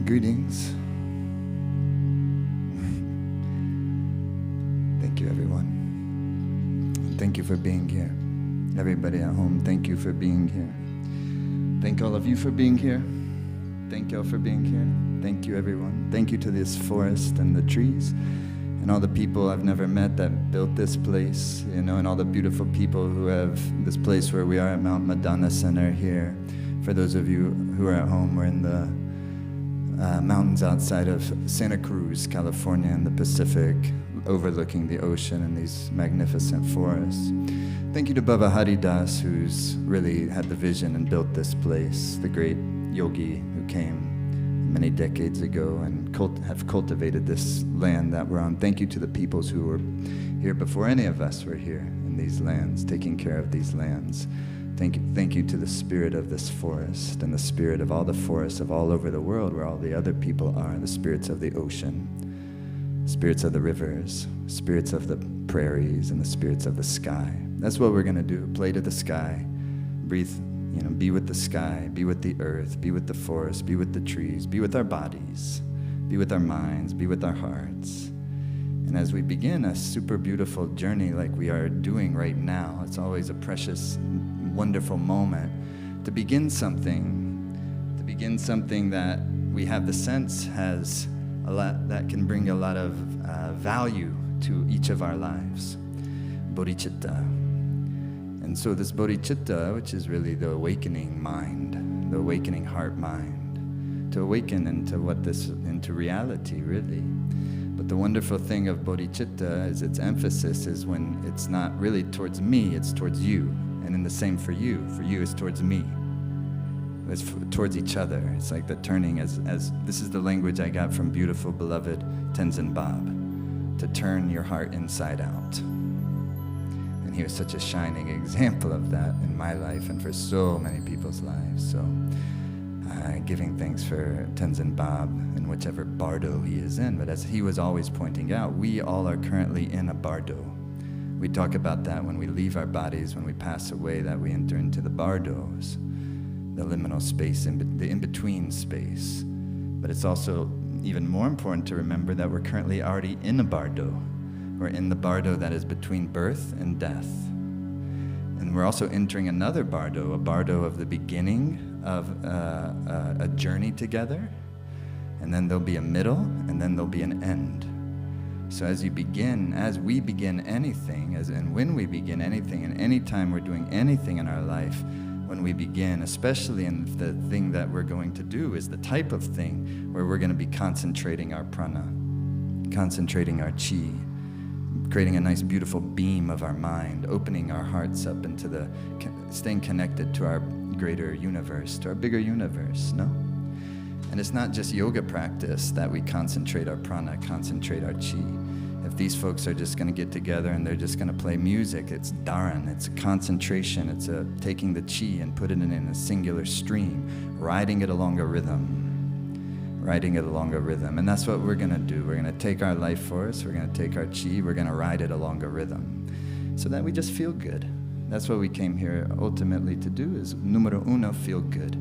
Greetings. Thank you, everyone. Thank you for being here. Everybody at home, thank you for being here. Thank all of you for being here. Thank y'all for being here. Thank you, everyone. Thank you to this forest and the trees and all the people I've never met that built this place, you know, and all the beautiful people who have this place where we are at Mount Madonna Center here. For those of you who are at home, we're in the mountains outside of Santa Cruz, California, in the Pacific, overlooking the ocean and these magnificent forests. Thank you to Baba Haridas, who's really had the vision and built this place, the great yogi who came many decades ago and have cultivated this land that we're on. Thank you to the peoples who were here before any of us were here in these lands, taking care of these lands. Thank you to the spirit of this forest and the spirit of all the forests of all over the world where all the other people are, the spirits of the ocean, spirits of the rivers, spirits of the prairies, and the spirits of the sky. That's what we're going to do. Play to the sky, breathe, you know, be with the sky, be with the earth, be with the forest, be with the trees, be with our bodies, be with our minds, be with our hearts. And as we begin a super beautiful journey like we are doing right now, it's always a precious, wonderful moment to begin something that we have the sense has a lot, that can bring a lot of value to each of our lives. Bodhicitta. And so this bodhicitta, which is really the awakening mind, the awakening heart mind, to awaken into reality, really. But the wonderful thing of bodhicitta is its emphasis is when it's not really towards me, it's towards you. And then the same for you. For you, it's towards me. It's towards each other. It's like the turning as this is the language I got from beautiful, beloved Tenzin Bob, to turn your heart inside out. And he was such a shining example of that in my life and for so many people's lives. So giving thanks for Tenzin Bob in whichever bardo he is in. But as he was always pointing out, we all are currently in a bardo. We talk about that when we leave our bodies, when we pass away, that we enter into the bardos, the liminal space, the in-between space. But it's also even more important to remember that we're currently already in a bardo. We're in the bardo that is between birth and death. And we're also entering another bardo, a bardo of the beginning of a journey together. And then there'll be a middle, and then there'll be an end. So as we begin anything, when we begin anything, and any time we're doing anything in our life, when we begin, especially in the thing that we're going to do, is the type of thing where we're going to be concentrating our prana, concentrating our chi, creating a nice beautiful beam of our mind, opening our hearts up into staying connected to our greater universe, to our bigger universe, no? And it's not just yoga practice that we concentrate our prana, concentrate our chi. If these folks are just going to get together and they're just going to play music, it's dharan, it's a concentration, it's taking the chi and putting it in a singular stream, riding it along a rhythm. And that's what we're going to do. We're going to take our life force, we're going to take our chi, we're going to ride it along a rhythm so that we just feel good. That's what we came here ultimately to do, is numero uno, feel good,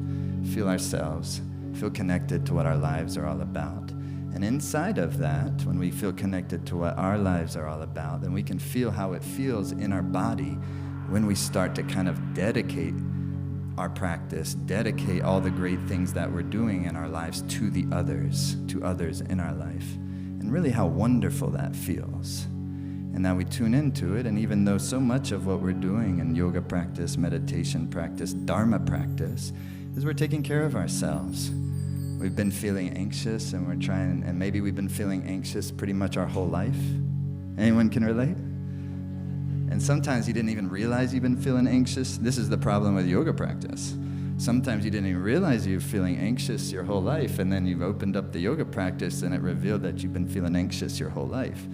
feel ourselves, feel connected to what our lives are all about. And inside of that, when we feel connected to what our lives are all about, then we can feel how it feels in our body when we start to kind of dedicate our practice, dedicate all the great things that we're doing in our lives to others in our life. And really how wonderful that feels. And now we tune into it, and even though so much of what we're doing in yoga practice, meditation practice, dharma practice, is we're taking care of ourselves. We've been feeling anxious, and maybe we've been feeling anxious pretty much our whole life. Anyone can relate? And sometimes you didn't even realize you've been feeling anxious. This is the problem with yoga practice. Sometimes you didn't even realize you're feeling anxious your whole life, and then you've opened up the yoga practice and it revealed that you've been feeling anxious your whole life.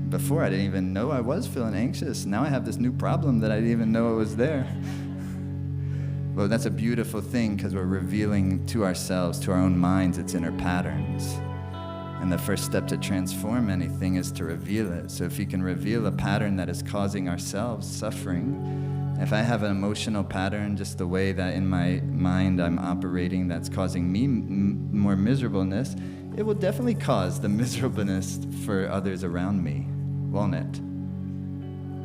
Before, I didn't even know I was feeling anxious. Now I have this new problem that I didn't even know it was there. Well, that's a beautiful thing, because we're revealing to ourselves, to our own minds, its inner patterns. And the first step to transform anything is to reveal it. So if you can reveal a pattern that is causing ourselves suffering, if I have an emotional pattern, just the way that in my mind I'm operating that's causing me more miserableness, it will definitely cause the miserableness for others around me, won't it?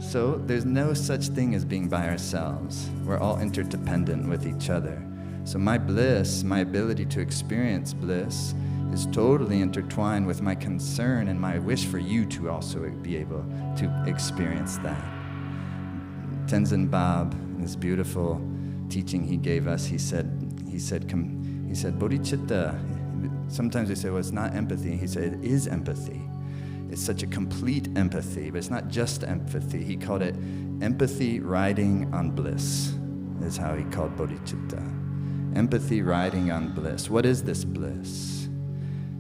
So there's no such thing as being by ourselves. We're all interdependent with each other. So my bliss, my ability to experience bliss, is totally intertwined with my concern and my wish for you to also be able to experience that. Tenzin Bab, this beautiful teaching he gave us, he said, bodhicitta. Sometimes we say, well, it's not empathy. He said, it is empathy. It's such a complete empathy, but it's not just empathy. He called it empathy riding on bliss, is how he called bodhicitta. Empathy riding on bliss. What is this bliss?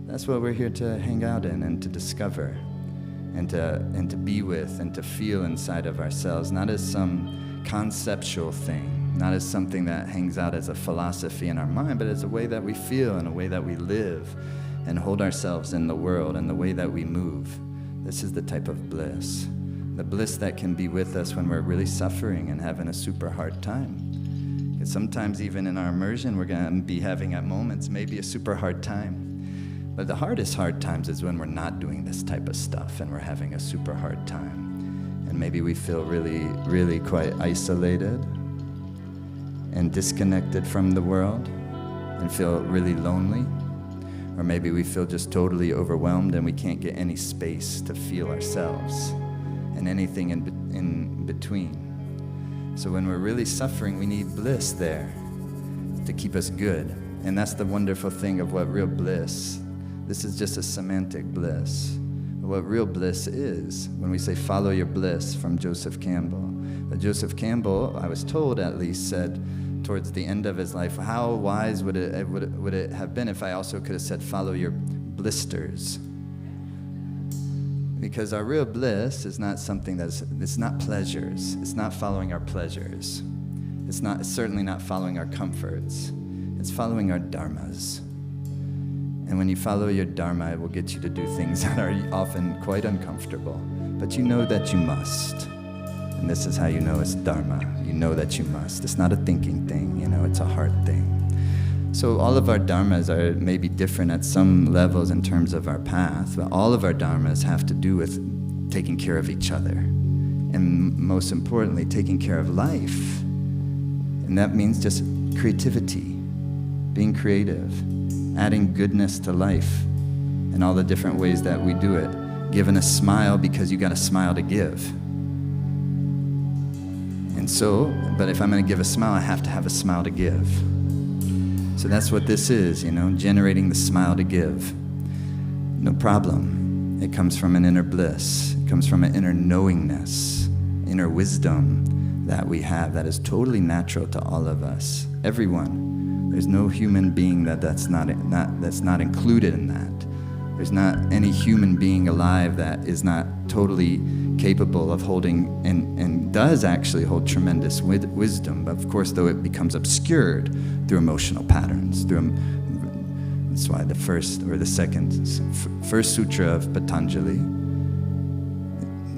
That's what we're here to hang out in and to discover and to be with and to feel inside of ourselves, not as some conceptual thing, not as something that hangs out as a philosophy in our mind, but as a way that we feel and a way that we live and hold ourselves in the world and the way that we move. This is the type of bliss. The bliss that can be with us when we're really suffering and having a super hard time. Because sometimes even in our immersion, we're going to be having at moments maybe a super hard time. But the hardest hard times is when we're not doing this type of stuff and we're having a super hard time. And maybe we feel really, really quite isolated and disconnected from the world and feel really lonely. Or maybe we feel just totally overwhelmed and we can't get any space to feel ourselves and anything in between. So when we're really suffering, we need bliss there to keep us good. And that's the wonderful thing of what real bliss. This is just a semantic bliss. What real bliss is, when we say follow your bliss from Joseph Campbell. But Joseph Campbell, I was told at least, said towards the end of his life, how wise would it have been if I also could have said follow your blisters? Because our real bliss is not something it's not pleasures. It's not following our pleasures. It's certainly not following our comforts. It's following our dharmas. And when you follow your dharma, it will get you to do things that are often quite uncomfortable. But you know that you must. And this is how you know it's dharma. You know that you must. It's not a thinking thing, it's a heart thing. So all of our dharmas are maybe different at some levels in terms of our path, but all of our dharmas have to do with taking care of each other. And most importantly, taking care of life. And that means just creativity, being creative, adding goodness to life in all the different ways that we do it. Giving a smile because you got a smile to give. And so, but if I'm going to give a smile, I have to have a smile to give. So that's what this is, generating the smile to give. No problem. It comes from an inner bliss. It comes from an inner knowingness, inner wisdom that we have that is totally natural to all of us, everyone. There's no human being that's not included in that. There's not any human being alive that is not totally capable of holding and does actually hold tremendous wisdom. But of course, though, it becomes obscured through emotional patterns. That's why the first sutra of Patanjali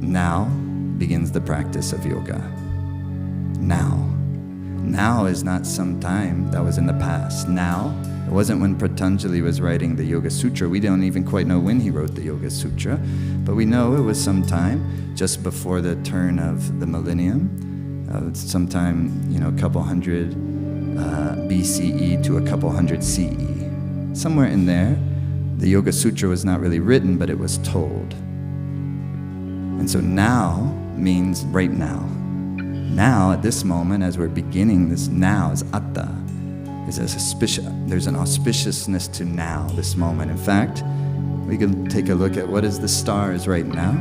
now begins the practice of yoga. Now Now is not some time that was in the past. Now, it wasn't when Patanjali was writing the Yoga Sutra. We don't even quite know when he wrote the Yoga Sutra, but we know it was sometime just before the turn of the millennium, sometime, a couple hundred BCE to a couple hundred CE. Somewhere in there, the Yoga Sutra was not really written, but it was told. And so now means right now. Now, at this moment, as we're beginning this now, is atta. There's an auspiciousness to now, this moment. In fact, we can take a look at what is the stars right now.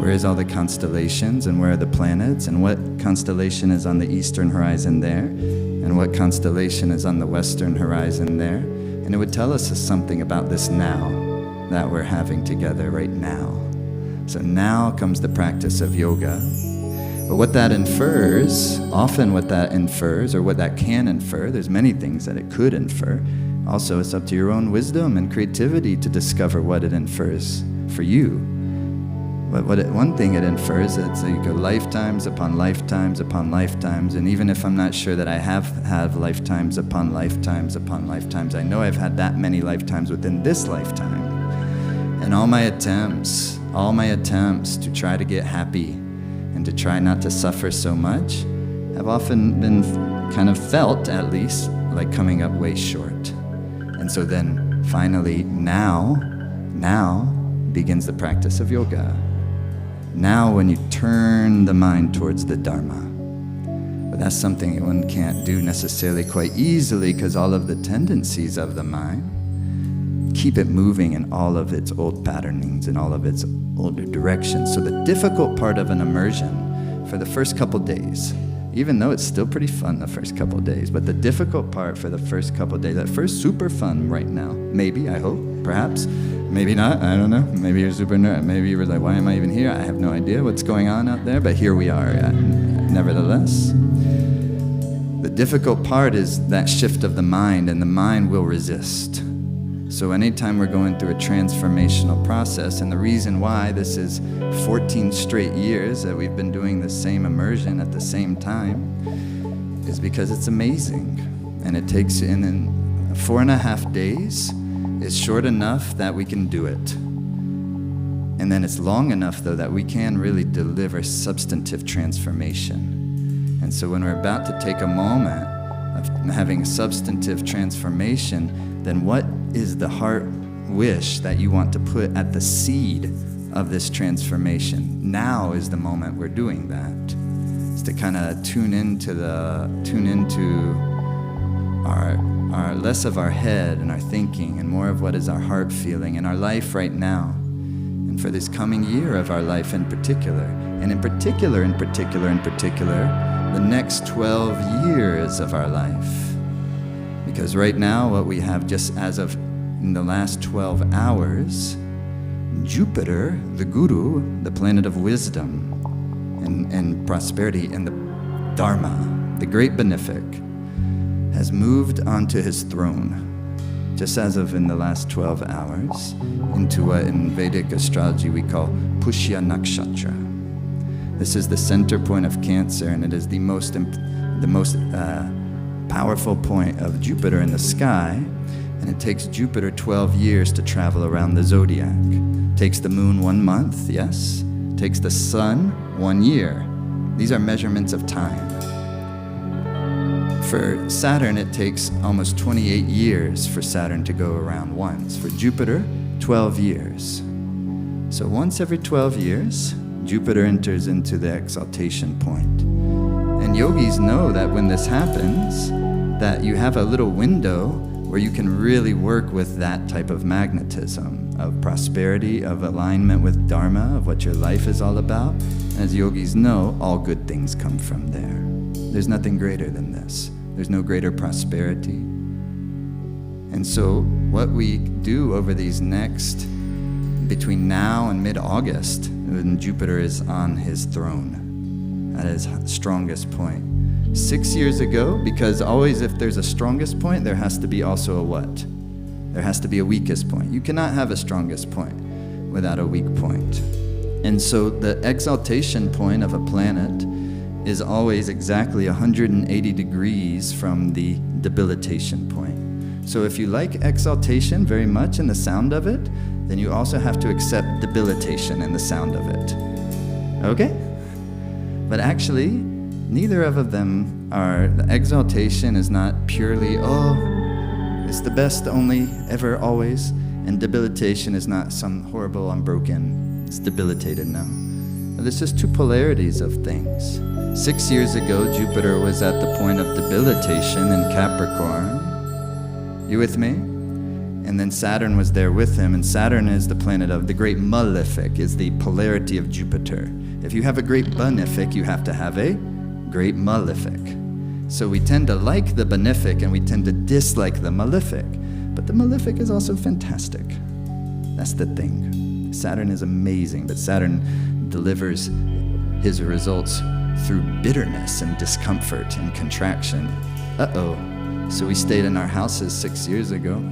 Where is all the constellations, and where are the planets, and what constellation is on the eastern horizon there, and what constellation is on the western horizon there. And it would tell us something about this now that we're having together right now. So now comes the practice of yoga. But what that infers, often what that infers, or what that can infer, there's many things that it could infer. Also, it's up to your own wisdom and creativity to discover what it infers for you. But one thing it infers, it's you go lifetimes upon lifetimes upon lifetimes, and even if I'm not sure that I have lifetimes upon lifetimes upon lifetimes, I know I've had that many lifetimes within this lifetime. And all my attempts to try to get happy and to try not to suffer so much have often been kind of felt, at least, like coming up way short. And so then finally, now begins the practice of yoga. Now when you turn the mind towards the Dharma. But that's something one can't do necessarily quite easily, because all of the tendencies of the mind keep it moving in all of its old patternings and all of its older directions. So the difficult part of an immersion for the first couple days, even though it's still pretty fun the first couple days, but the difficult part for the first couple days, at first super fun right now, maybe, I hope, perhaps, maybe not, I don't know, maybe you're super nerd, maybe you were like, why am I even here? I have no idea what's going on out there, but here we are, nevertheless. The difficult part is that shift of the mind, and the mind will resist. So anytime we're going through a transformational process, and the reason why this is 14 straight years that we've been doing the same immersion at the same time is because it's amazing. And it takes in 4.5 days is short enough that we can do it. And then it's long enough, though, that we can really deliver substantive transformation. And so when we're about to take a moment of having substantive transformation, then what is the heart wish that you want to put at the seed of this transformation? Now is the moment we're doing that. It's to kind of tune into our less of our head and our thinking, and more of what is our heart feeling in our life right now, and for this coming year of our life in particular, and in particular, the next 12 years of our life. Because right now, what we have just as of in the last 12 hours, Jupiter, the Guru, the planet of wisdom and prosperity and the Dharma, the great benefic, has moved onto his throne, just as of in the last 12 hours, into what in Vedic astrology we call Pushya Nakshatra. This is the center point of Cancer, and it is the most powerful point of Jupiter in the sky, and it takes Jupiter 12 years to travel around the zodiac. Takes the moon 1 month, yes. Takes the sun 1 year. These are measurements of time. For Saturn, it takes almost 28 years for Saturn to go around once. For Jupiter, 12 years. So once every 12 years, Jupiter enters into the exaltation point. And yogis know that when this happens, that you have a little window where you can really work with that type of magnetism, of prosperity, of alignment with Dharma, of what your life is all about. As yogis know, all good things come from there. There's nothing greater than this. There's no greater prosperity. And so what we do over these next, between now and mid-August, when Jupiter is on his throne, at his strongest point. 6 years ago, because always if there's a strongest point, there has to be also a what? There has to be a weakest point. You cannot have a strongest point without a weak point. And so the exaltation point of a planet is always exactly 180 degrees from the debilitation point. So if you like exaltation very much and the sound of it, then you also have to accept debilitation and the sound of it. Okay? But actually, neither of them are. The exaltation is not purely, it's the best, only, ever, always. And debilitation is not some horrible, unbroken, it's debilitated now. There's just two polarities of things. 6 years ago, Jupiter was at the point of debilitation in Capricorn. You with me? And then Saturn was there with him, and Saturn is the planet of the great malefic, is the polarity of Jupiter. If you have a great benefic, you have to have a great malefic. So we tend to like the benefic and we tend to dislike the malefic. But the malefic is also fantastic. That's the thing. Saturn is amazing, but Saturn delivers his results through bitterness and discomfort and contraction. So we stayed in our houses 6 years ago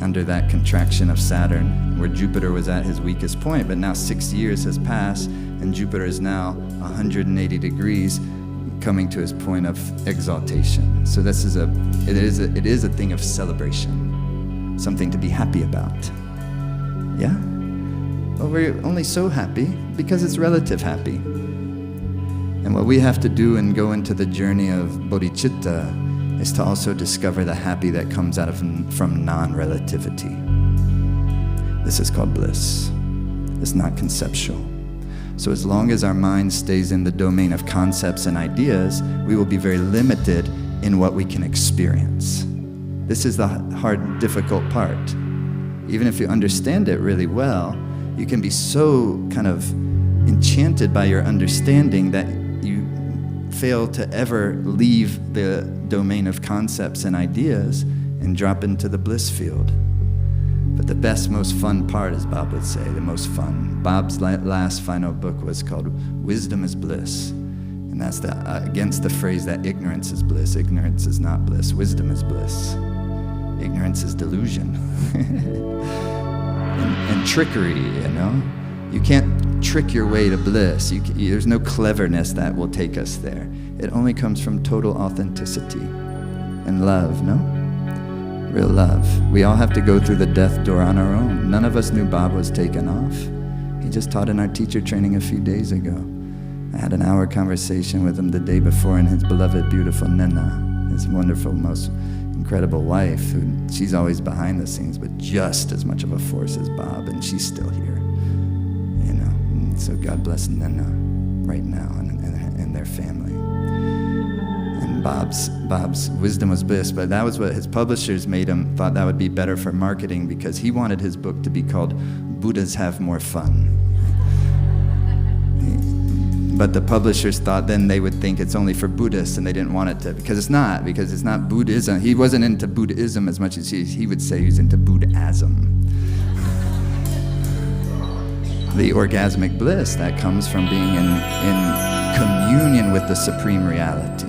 under that contraction of Saturn, where Jupiter was at his weakest point. But now 6 years has passed, and Jupiter is now 180 degrees, coming to his point of exaltation. So this is it is a thing of celebration, something to be happy about. Yeah? Well, we're only so happy because it's relative happy. And what we have to do and go into the journey of bodhicitta is to also discover the happy that comes out of from non-relativity. This is called bliss. It's not conceptual. So as long as our mind stays in the domain of concepts and ideas, we will be very limited in what we can experience. This is the hard, difficult part. Even if you understand it really well, you can be so kind of enchanted by your understanding that you fail to ever leave the domain of concepts and ideas and drop into the bliss field. But the best, most fun part, as Bob would say, the most fun. Bob's last final book was called Wisdom is Bliss. And that's against the phrase that ignorance is bliss. Ignorance is not bliss. Wisdom is bliss. Ignorance is delusion. and trickery, you know? You can't trick your way to bliss. There's no cleverness that will take us there. It only comes from total authenticity and love, no? Real love. We all have to go through the death door on our own. None of us knew Bob was taken off. He just taught in our teacher training a few days ago. I had an hour conversation with him the day before, and his beloved, beautiful Nena, his wonderful, most incredible wife, who she's always behind the scenes, but just as much of a force as Bob, and she's still here. You know, and so God bless Nena right now and their family. Bob's wisdom was bliss, but that was what his publishers made him, thought that would be better for marketing, because he wanted his book to be called Buddhas Have More Fun. But the publishers thought then they would think it's only for Buddhists, and they didn't want it to, because it's not Buddhism. He wasn't into Buddhism as much as he would say he was into Buddhism. The orgasmic bliss that comes from being in communion with the supreme reality.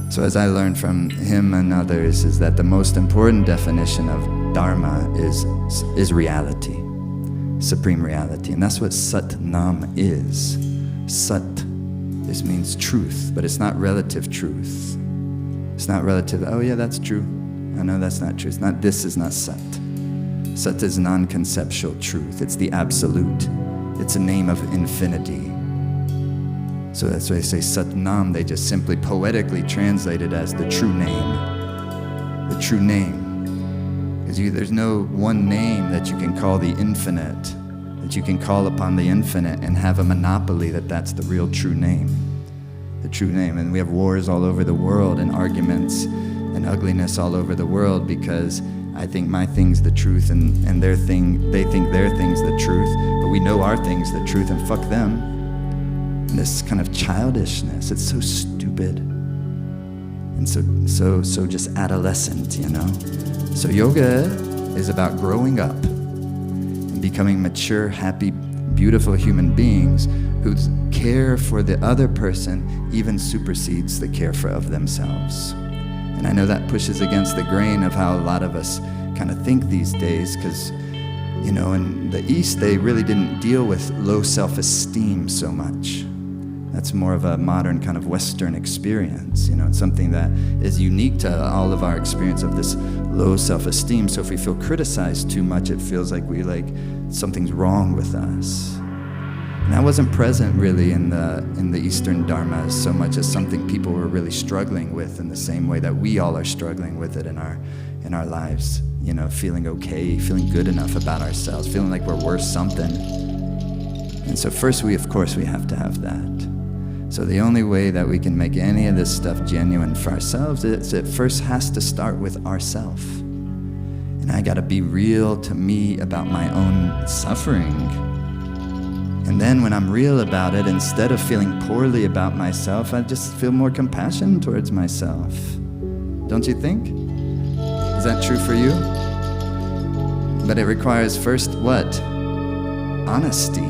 So as I learned from him and others, is that the most important definition of Dharma is reality, supreme reality. And that's what Sat Nam is. Sat, this means truth, but it's not relative truth. It's not relative, oh yeah, that's true. Oh no, that's not true. This is not Sat. Sat is non-conceptual truth. It's the absolute. It's a name of infinity. So that's why they say Sat Nam, they just simply poetically translate it as the true name. The true name. Because there's no one name that you can call the infinite, that you can call upon the infinite and have a monopoly that's the real true name. The true name. And we have wars all over the world and arguments and ugliness all over the world because I think my thing's the truth and their thing, they think their thing's the truth, but we know our thing's the truth and fuck them. And this kind of childishness, it's so stupid and so just adolescent, you know. So yoga is about growing up and becoming mature, happy, beautiful human beings whose care for the other person even supersedes the care of themselves. And I know that pushes against the grain of how a lot of us kind of think these days, because, you know, in the East, they really didn't deal with low self-esteem so much. That's more of a modern kind of Western experience. It's something that is unique to all of our experience of this low self-esteem. So if we feel criticized too much, it feels like something's wrong with us. And that wasn't present really in the Eastern Dharmas so much as something people were really struggling with in the same way that we all are struggling with it in our lives. Feeling okay, feeling good enough about ourselves, feeling like we're worth something. And so first we have to have that. So the only way that we can make any of this stuff genuine for ourselves is it first has to start with ourself. And I gotta be real to me about my own suffering. And then when I'm real about it, instead of feeling poorly about myself, I just feel more compassion towards myself. Don't you think? Is that true for you? But it requires first what? Honesty.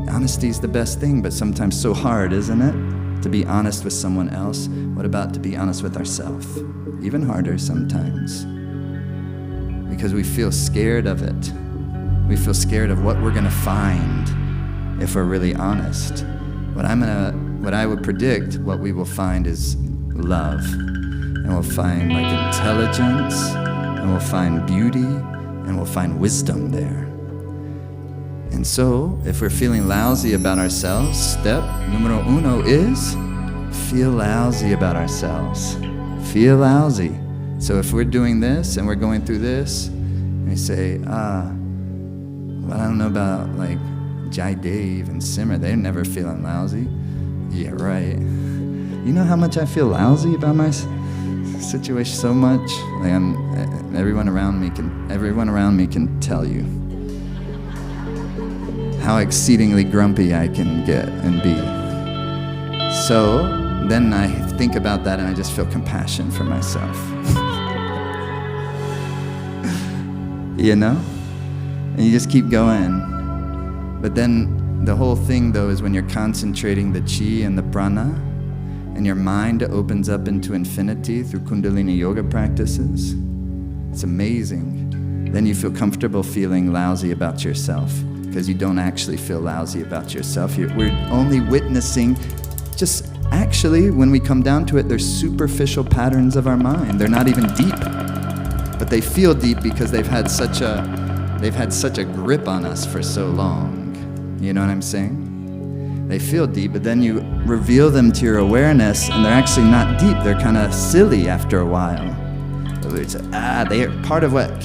Honesty is the best thing, but sometimes so hard, isn't it? To be honest with someone else. What about to be honest with ourselves? Even harder sometimes. Because we feel scared of it. We feel scared of what we're gonna find if we're really honest. What I would predict, what we will find is love. And we'll find intelligence, and we'll find beauty, and we'll find wisdom there. And so, if we're feeling lousy about ourselves, step numero uno is feel lousy about ourselves. Feel lousy. So if we're doing this and we're going through this, and we say, well, I don't know about Jai Dave and Simmer, they're never feeling lousy. Yeah, right. You know how much I feel lousy about my situation so much? Everyone around me can tell you how exceedingly grumpy I can get and be. So then I think about that and I just feel compassion for myself. And you just keep going. But then the whole thing though is when you're concentrating the chi and the prana and your mind opens up into infinity through Kundalini yoga practices, it's amazing. Then you feel comfortable feeling lousy about yourself because you don't actually feel lousy about yourself. We're only witnessing just actually, when we come down to it, they're superficial patterns of our mind. They're not even deep, but they feel deep because they've had such a grip on us for so long. You know what I'm saying? They feel deep, but then you reveal them to your awareness, and they're actually not deep. They're kind of silly after a while. They are part of what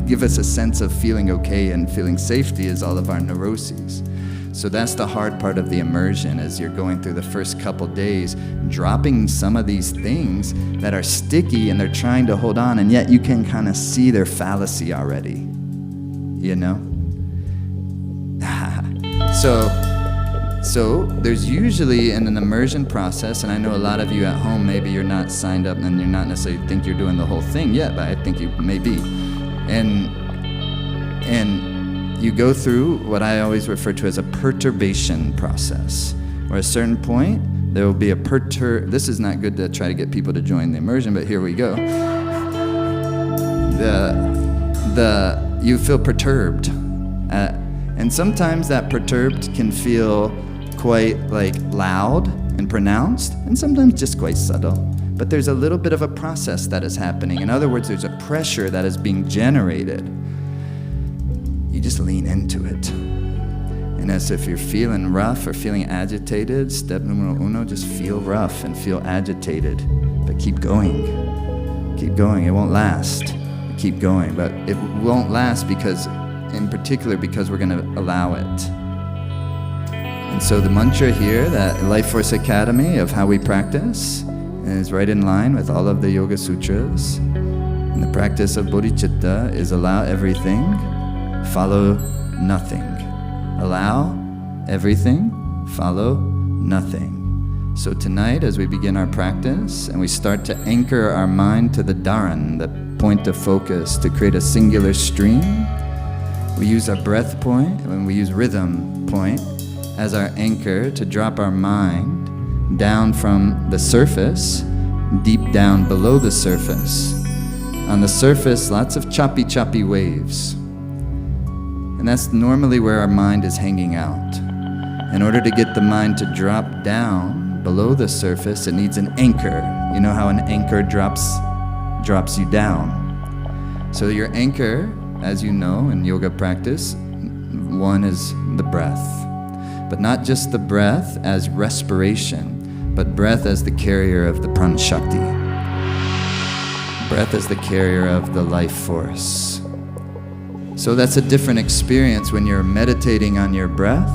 give us a sense of feeling okay and feeling safety is all of our neuroses. So that's the hard part of the immersion, as you're going through the first couple days, dropping some of these things that are sticky and they're trying to hold on, and yet you can kind of see their fallacy already, So there's usually in an immersion process, and I know a lot of you at home, maybe you're not signed up and you're not necessarily think you're doing the whole thing yet, but I think you may be. And you go through what I always refer to as a perturbation process, where at a certain point, there will be a this is not good to try to get people to join the immersion, but here we go. You feel perturbed. And sometimes that perturbed can feel quite loud and pronounced, and sometimes just quite subtle. But there's a little bit of a process that is happening. In other words, there's a pressure that is being generated. You just lean into it. And as if you're feeling rough or feeling agitated, step numero uno, just feel rough and feel agitated. But keep going. Keep going. It won't last. Keep going. But it won't last in particular because we're going to allow it. And so the mantra here, that Life Force Academy of how we practice, is right in line with all of the Yoga Sutras. And the practice of bodhicitta is allow everything, follow nothing. Allow everything, follow nothing. So tonight, as we begin our practice and we start to anchor our mind to the dharan, the point of focus, to create a singular stream, we use our breath point, and we use rhythm point as our anchor to drop our mind down from the surface, deep down below the surface. On the surface, lots of choppy waves. And that's normally where our mind is hanging out. In order to get the mind to drop down below the surface, it needs an anchor. You know how an anchor drops you down. So your anchor, as you know in yoga practice, one is the breath. But not just the breath as respiration, but breath as the carrier of the prana shakti. Breath as the carrier of the life force. So that's a different experience when you're meditating on your breath,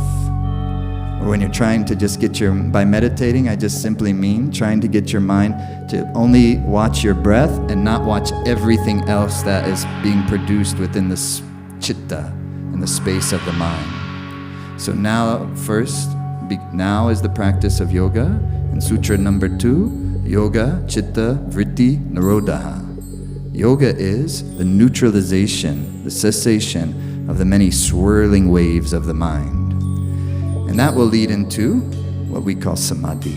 or when you're trying to just get by meditating, I just simply mean trying to get your mind to only watch your breath and not watch everything else that is being produced within the chitta, in the space of the mind. So now now is the practice of yoga. In sutra number 2, yoga, chitta, vritti, nirodha. Yoga is the neutralization, the cessation of the many swirling waves of the mind. And that will lead into what we call samadhi.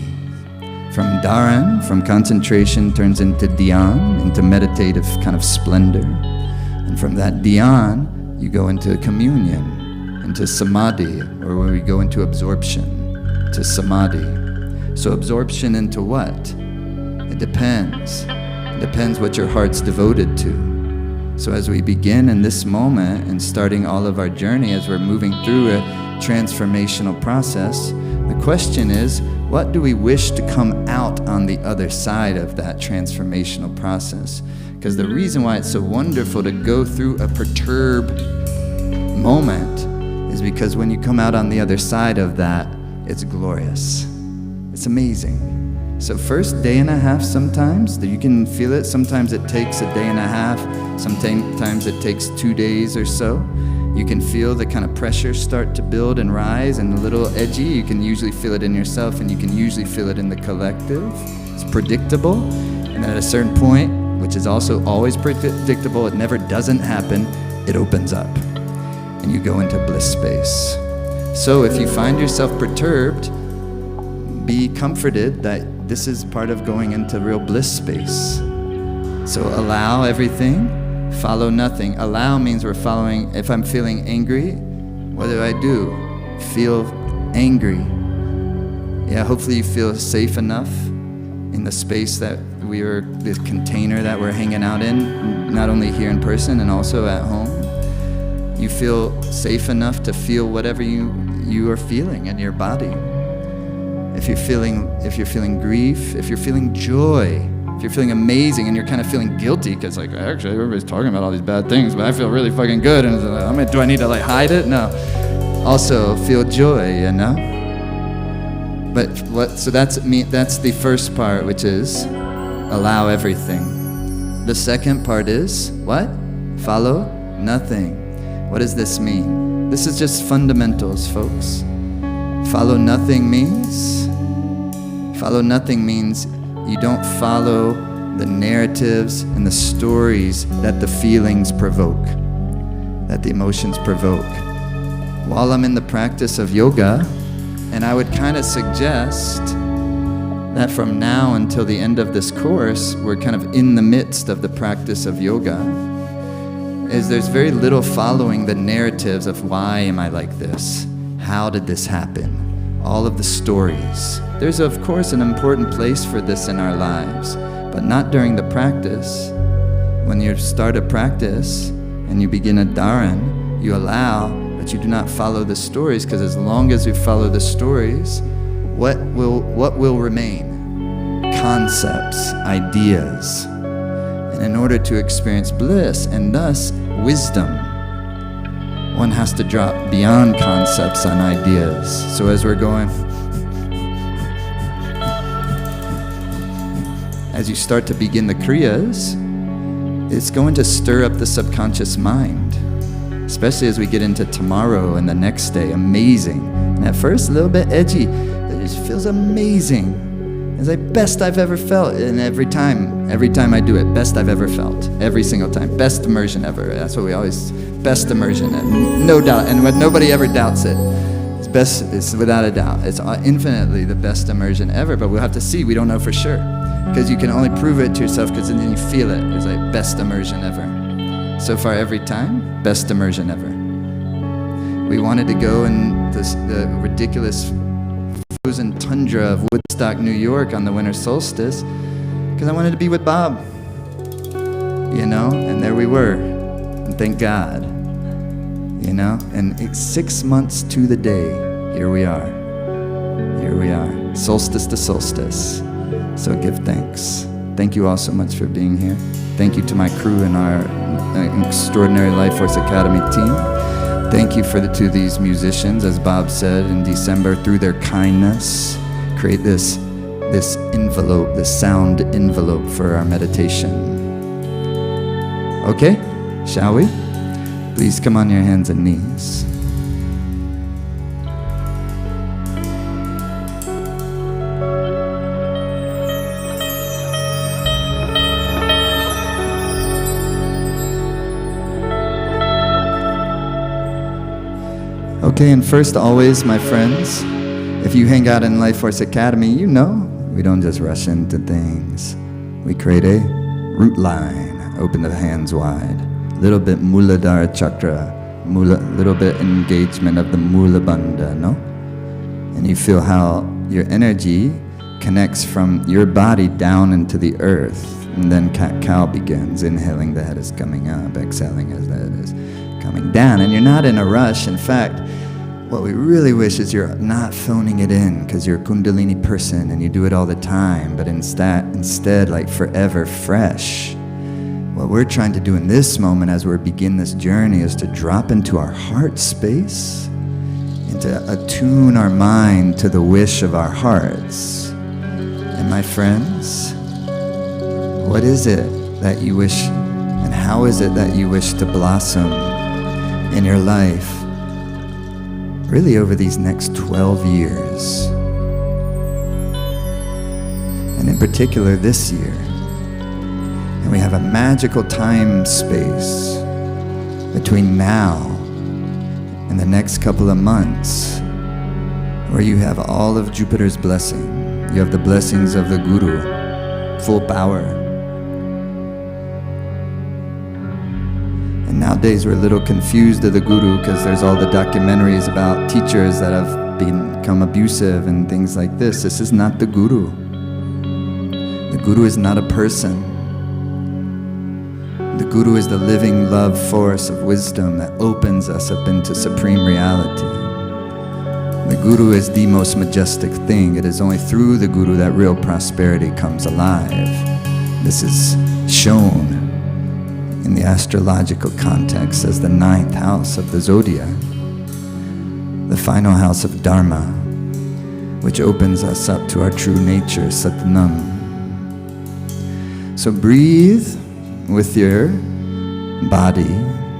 From dharan, from concentration, turns into dhyan, into meditative kind of splendor. And from that dhyan, you go into communion, into samadhi, or where we go into absorption, to samadhi. So absorption into what? It depends. It depends what your heart's devoted to. So as we begin in this moment and starting all of our journey, as we're moving through a transformational process, the question is, what do we wish to come out on the other side of that transformational process? Because the reason why it's so wonderful to go through a perturbed moment is because when you come out on the other side of that, it's glorious. It's amazing. So first day and a half sometimes, you can feel it. Sometimes it takes a day and a half. Sometimes it takes 2 days or so. You can feel the kind of pressure start to build and rise and a little edgy. You can usually feel it in yourself, and you can usually feel it in the collective. It's predictable. And at a certain point, which is also always predictable, it never doesn't happen, it opens up. And you go into bliss space. So if you find yourself perturbed, be comforted that this is part of going into real bliss space. So allow everything. Follow nothing. Allow means we're following. If I'm feeling angry, what do? Feel angry. Yeah, hopefully you feel safe enough in the space that this container that we're hanging out in, not only here in person and also at home. You feel safe enough to feel whatever you are feeling in your body. If you're feeling grief, if you're feeling joy, if you're feeling amazing and you're kind of feeling guilty because actually everybody's talking about all these bad things, but I feel really fucking good, and do I need to hide it? No. Also feel joy, But so that's the first part, which is allow everything. The second part is what? Follow nothing. What does this mean? This is just fundamentals, folks. Follow nothing means you don't follow the narratives and the stories that the feelings provoke, that the emotions provoke. While I'm in the practice of yoga, and I would kind of suggest that from now until the end of this course, we're kind of in the midst of the practice of yoga, is there's very little following the narratives of why am I like this? How did this happen? All of the stories. There's of course an important place for this in our lives, but not during the practice. When you start a practice and you begin a dharan, you allow, but you do not follow the stories, because as long as you follow the stories, what will remain? Concepts, ideas. And in order to experience bliss and thus wisdom, one has to drop beyond concepts and ideas. So as we're going, as you start to begin the kriyas, it's going to stir up the subconscious mind, especially as we get into tomorrow and the next day. Amazing. And at first, a little bit edgy. It just feels amazing. It's like best I've ever felt. And every time I do it, best I've ever felt. Every single time. Best immersion ever. That's what we always, best immersion. And no doubt. And when nobody ever doubts it. It's best, it's without a doubt. It's infinitely the best immersion ever. But we'll have to see. We don't know for sure. Because you can only prove it to yourself because then you feel it. It's like best immersion ever. So far every time, best immersion ever. We wanted to go and the ridiculous frozen tundra of Woodstock, New York on the winter solstice, because I wanted to be with Bob, you know, and there we were, and thank God, you know, and 6 months to the day, here we are, solstice to solstice, so give thanks. Thank you all so much for being here. Thank you to my crew and our extraordinary Life Force Academy team. Thank you to these musicians, as Bob said in December, through their kindness, create this envelope, this sound envelope for our meditation. Okay, shall we? Please come on your hands and knees. Okay, and first always, my friends, if you hang out in Life Force Academy, you know we don't just rush into things. We create a root line, open the hands wide, little bit Muladhara chakra, little bit engagement of the Mula Bandha, no? And you feel how your energy connects from your body down into the earth, and then cat-cow begins. Inhaling, the head is coming up, exhaling as the head is coming down, and you're not in a rush. In fact, what we really wish is you're not phoning it in, because you're a Kundalini person and you do it all the time, but instead like forever fresh. What we're trying to do in this moment as we begin this journey is to drop into our heart space and to attune our mind to the wish of our hearts. And my friends, what is it that you wish, and how is it that you wish to blossom in your life, really over these next 12 years, and in particular this year? And we have a magical time space between now and the next couple of months where you have all of Jupiter's blessing. You have the blessings of the Guru, full power. And nowadays we're a little confused of the Guru because there's all the documentaries about teachers that have become abusive and things like this. This is not the Guru. The Guru is not a person. The Guru is the living love force of wisdom that opens us up into supreme reality. The Guru is the most majestic thing. It is only through the Guru that real prosperity comes alive. This is shown in the astrological context as the 9th house of the zodiac, the final house of Dharma, which opens us up to our true nature, Satnam. So breathe with your body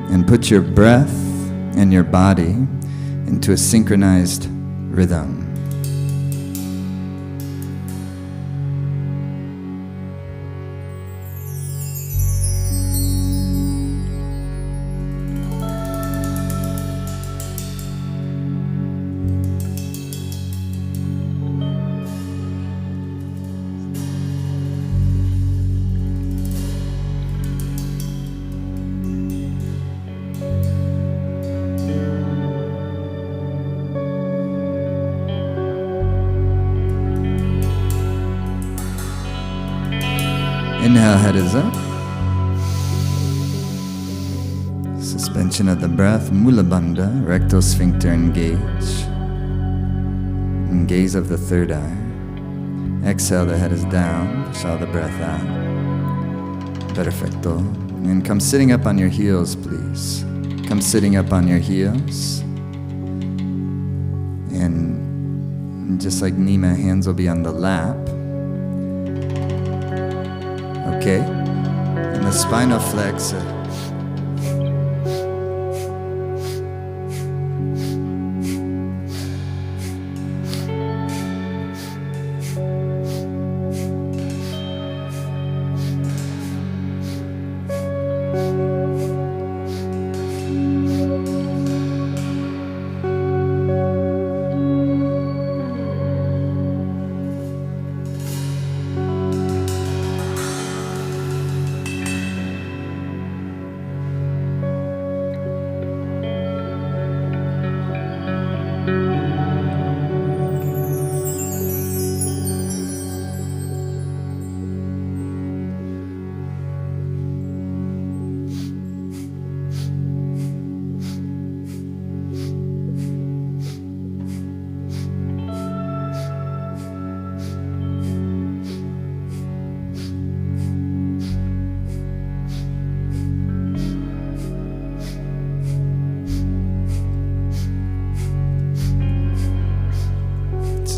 and put your breath and your body into a synchronized rhythm. Inhale, head is up. Suspension of the breath, Mula Bandha, rectal sphincter engage. And gaze of the third eye. Exhale, the head is down. Push all the breath out. Perfecto. And come sitting up on your heels, please. Come sitting up on your heels. And just like Nima, hands will be on the lap. Okay, and the spinal flex.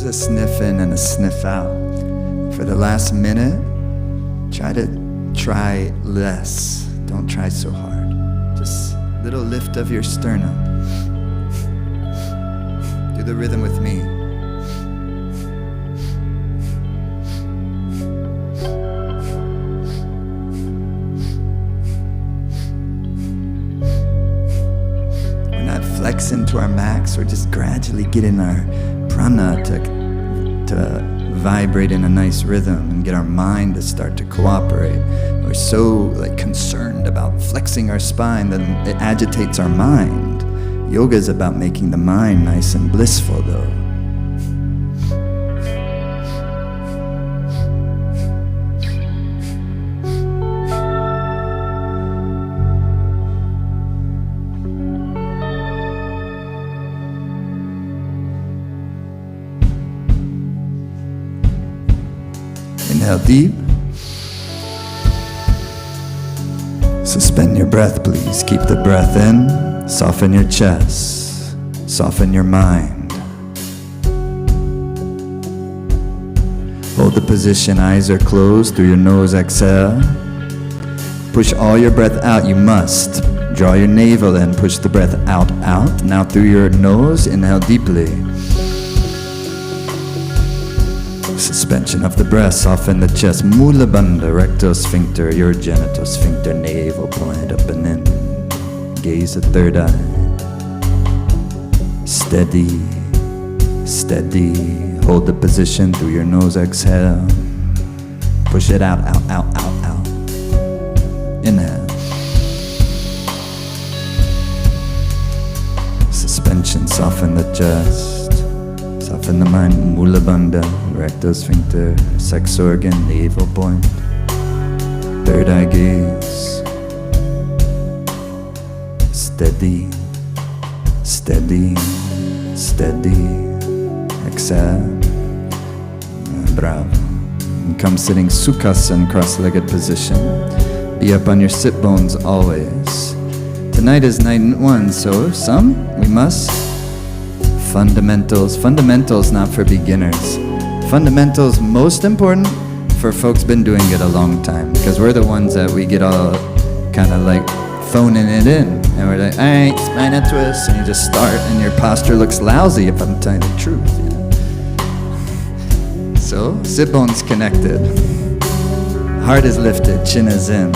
a sniff in and a sniff out. For the last minute, try less. Don't try so hard. Just little lift of your sternum. Do the rhythm with me. We're not flexing to our max. We're just gradually getting our prana to vibrate in a nice rhythm and get our mind to start to cooperate. We're so concerned about flexing our spine that it agitates our mind. Yoga is about making the mind nice and blissful, though. Inhale deep. Suspend your breath, please. Keep the breath in. Soften your chest. Soften your mind. Hold the position. Eyes are closed. Through your nose, exhale. Push all your breath out. You must. Draw your navel in. Push the breath out, out. Now through your nose, inhale deeply. Suspension of the breath, soften the chest. Mula bandha, rectal sphincter, your genital sphincter, navel point up and in. Gaze the third eye. Steady, steady. Hold the position through your nose, exhale. Push it out, out, out, out, out. Inhale. Suspension, soften the chest. Soften the mind, Mula bandha, rectal sphincter, sex organ, navel point, third eye gaze. Steady, steady, steady. Exhale. Bravo. And come sitting Sukhasana, cross-legged position. Be up on your sit bones always. Tonight is night one, so we must. Fundamentals not for beginners. Fundamentals most important for folks been doing it a long time, because we're the ones that we get all kind of phoning it in, and we're like, all right, spinal twist, and you just start and your posture looks lousy, if I'm telling the truth, So sit bones connected, heart is lifted, chin is in,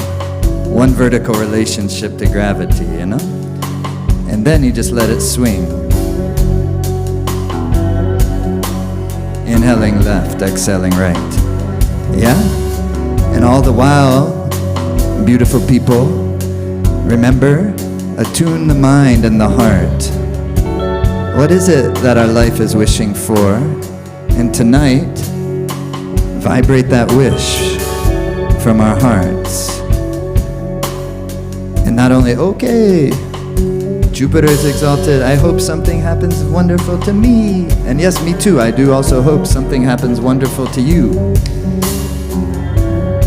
one vertical relationship to gravity, and then you just let it swing. Inhaling left, exhaling right. Yeah? And all the while, beautiful people, remember, attune the mind and the heart. What is it that our life is wishing for? And tonight, vibrate that wish from our hearts. And not only, okay, Jupiter is exalted, I hope something happens wonderful to me. And yes, me too, I do also hope something happens wonderful to you.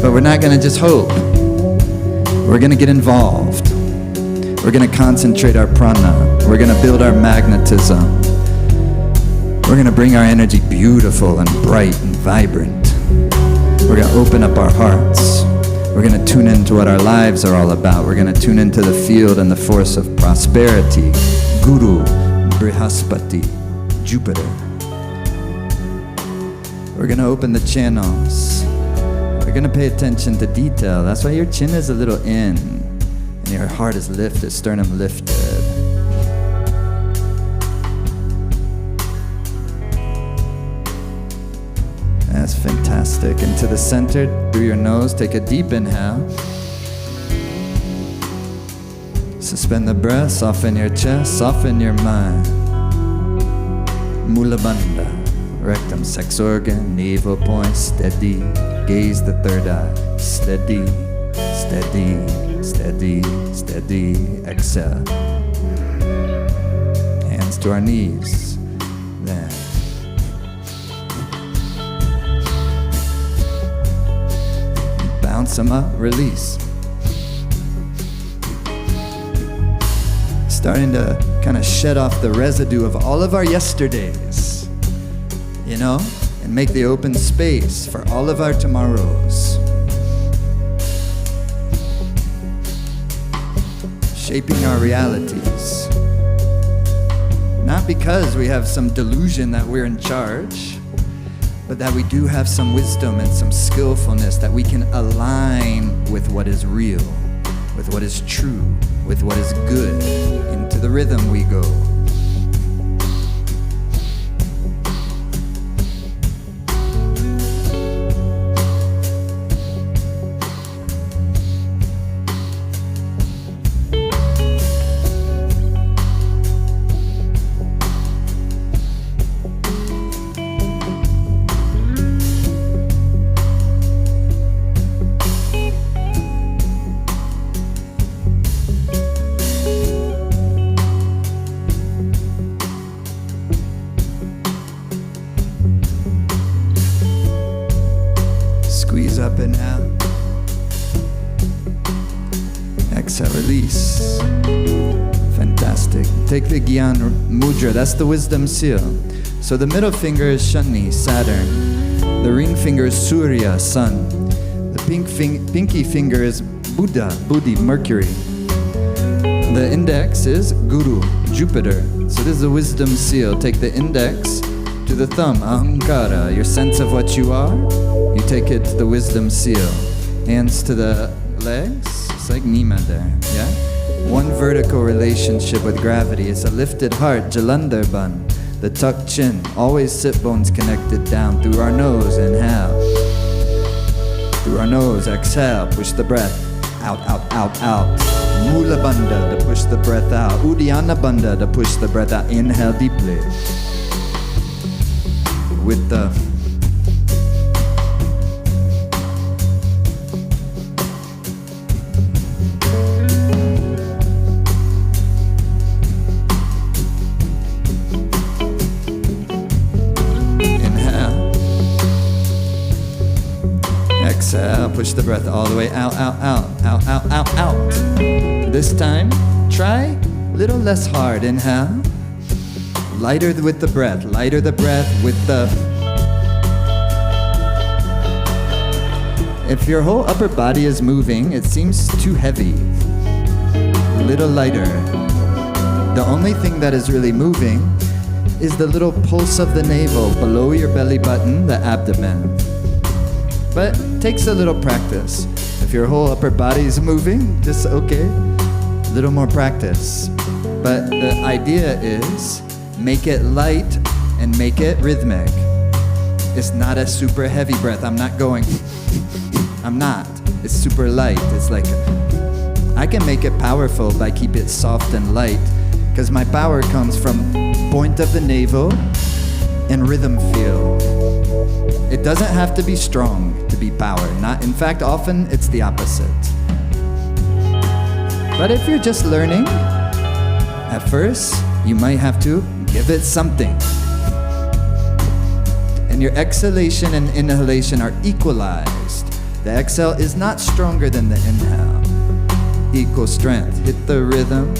But we're not gonna just hope. We're gonna get involved. We're gonna concentrate our prana. We're gonna build our magnetism. We're gonna bring our energy beautiful and bright and vibrant. We're gonna open up our hearts. We're going to tune into what our lives are all about. We're going to tune into the field and the force of prosperity. Guru, Brihaspati, Jupiter. We're going to open the channels. We're going to pay attention to detail. That's why your chin is a little in and your heart is lifted, sternum lifted. That's fantastic. Into the center, through your nose, take a deep inhale. Suspend the breath, soften your chest, soften your mind. Mula bandha, rectum, sex organ, navel point, steady. Gaze the third eye, steady, steady, steady, steady. Exhale. Hands to our knees. Then. Bounce them up, release. Starting to kind of shed off the residue of all of our yesterdays. you know, and make the open space for all of our tomorrows. Shaping our realities. Not because we have some delusion that we're in charge, but that we do have some wisdom and some skillfulness that we can align with what is real, with what is true, with what is good. Into the rhythm we go. Squeeze up and out. Exhale, release. Fantastic. Take the Gyan Mudra, that's the wisdom seal. So the middle finger is Shani, Saturn. The ring finger is Surya, Sun. The pinky finger is Buddha, Buddhi, Mercury. The index is Guru, Jupiter. So this is the wisdom seal. Take the index to the thumb, Ahankara, your sense of what you are. You take it to the wisdom seal. Hands to the legs. It's like Nima there, yeah? One vertical relationship with gravity. It's a lifted heart, Jalandhar Ban. The tucked chin. Always sit bones connected down through our nose. Inhale. Through our nose. Exhale. Push the breath. Out, out, out, out. Mula Bandha to push the breath out. Uddiyana Bandha to push the breath out. Inhale deeply. With the exhale, push the breath all the way out, out, out, out, out, out, out. This time, try a little less hard. Inhale. Lighter with the breath, lighter the breath with the... If your whole upper body is moving, it seems too heavy. A little lighter. The only thing that is really moving is the little pulse of the navel below your belly button, the abdomen. But it takes a little practice. If your whole upper body is moving, just okay, a little more practice. But the idea is make it light and make it rhythmic. It's not a super heavy breath. I'm not going, I'm not. It's super light. It's like, I can make it powerful by keep it soft and light, because my power comes from point of the navel and rhythm feel. It doesn't have to be strong to be power. Not, in fact, often it's the opposite. But if you're just learning, at first, you might have to give it something. And your exhalation and inhalation are equalized. The exhale is not stronger than the inhale. Equal strength. Hit the rhythm.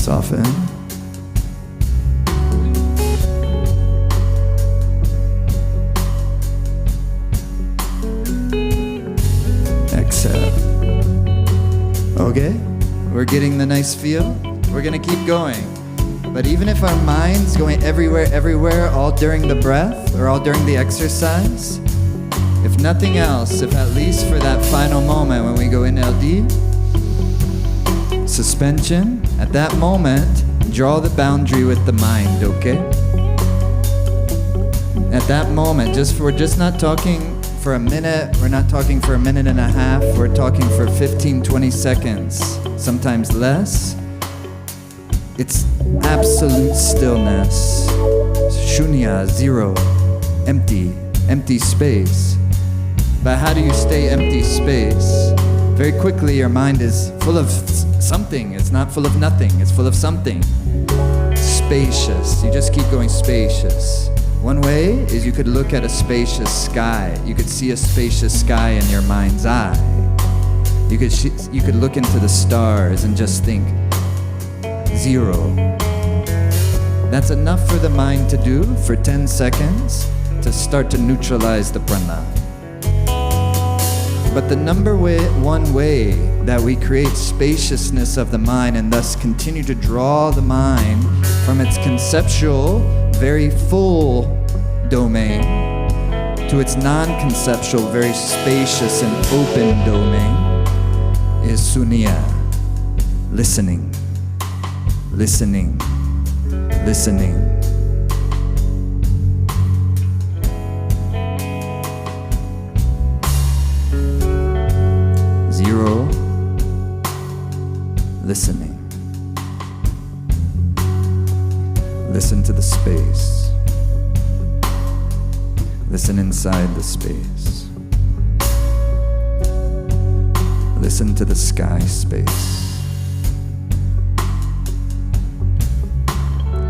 Soften. Exhale. Okay, we're getting the nice feel. We're gonna keep going. But even if our mind's going everywhere, all during the breath or all during the exercise, if nothing else, if at least for that final moment when we go in LD, suspension, at that moment, draw the boundary with the mind, okay? At That moment, we're just not talking for a minute, we're not talking for a minute and a half, we're talking for 15, 20 seconds, sometimes less. It's absolute stillness. Shunya, zero, empty space. But how do you stay empty space? Very quickly, your mind is full of something. It's not full of nothing, it's full of something. Spacious. You just keep going spacious. One way is you could look at a spacious sky. You could see a spacious sky in your mind's eye. You could look into the stars and just think, zero. That's enough for the mind to do for 10 seconds to start to neutralize the prana. But the one way that we create spaciousness of the mind and thus continue to draw the mind from its conceptual, very full domain to its non-conceptual, very spacious and open domain is sunya, listening, listening, listening. Zero, listening. Listen to the space. Listen inside the space. Listen to the sky space.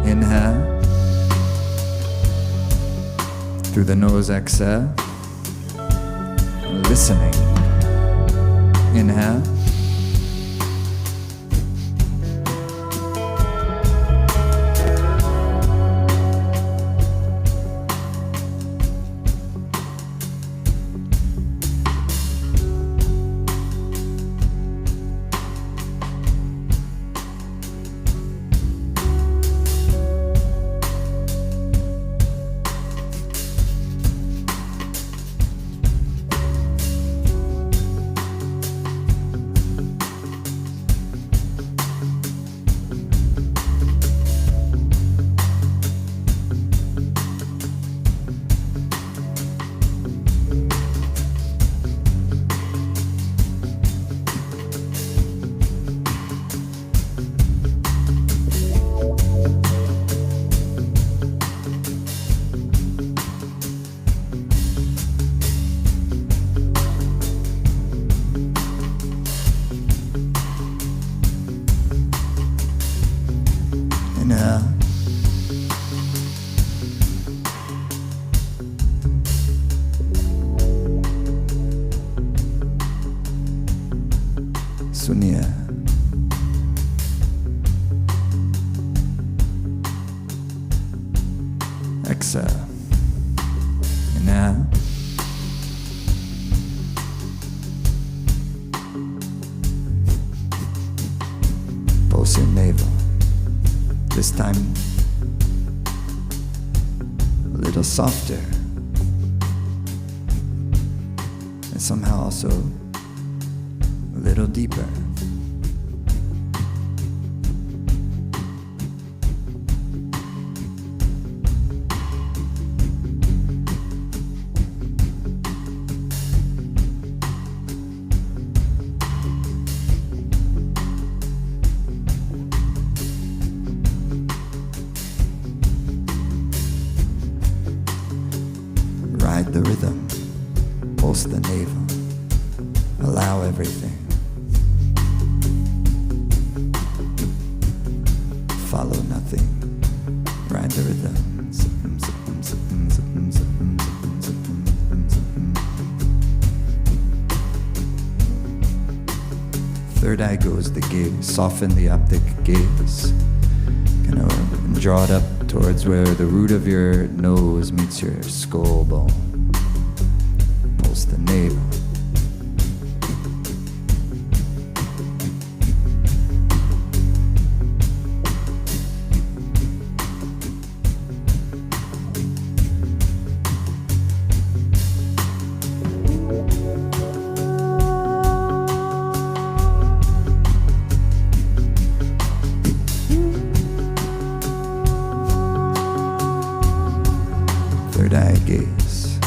Inhale. Through the nose, exhale. Listening. Inhale. Sunya. Exhale. Inhale. Pulse your navel. This time a little softer. And somehow also a little deeper. Ride the rhythm, pulse the navel, allow everything. Follow nothing, ride the rhythm. Third eye goes the gaze, soften the optic gaze. Kind of draw it up towards where the root of your nose meets your skull bone. Pulse the navel. Third eye gaze.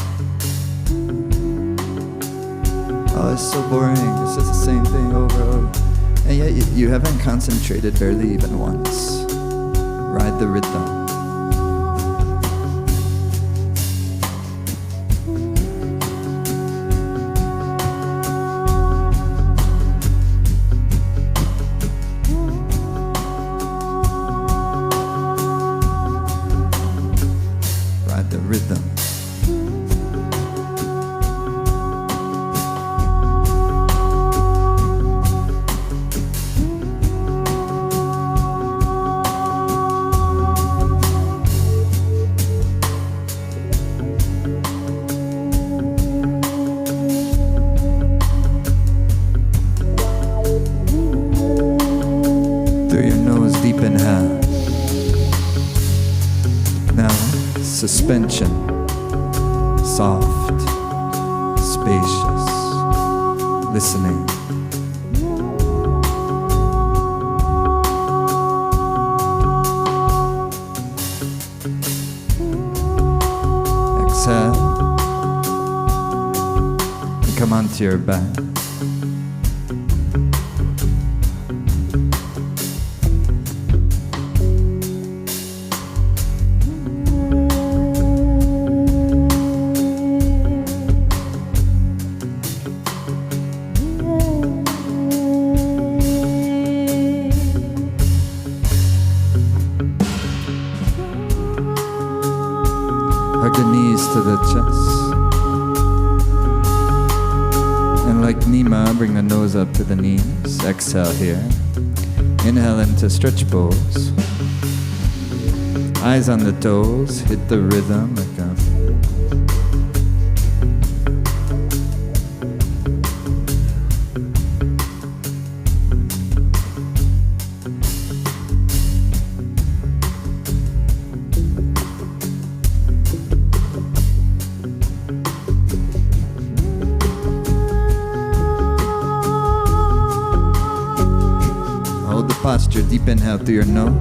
Oh, it's so boring. It's just the same thing over and over. And yet you haven't concentrated barely even once. Ride the rhythm. Suspension, soft, spacious, listening. Exhale and come onto your back. Hug the knees to the chest. And like Nima, bring the nose up to the knees. Exhale here. Inhale into stretch pose. Eyes on the toes. Hit the rhythm like a posture. Deep inhale through your nose.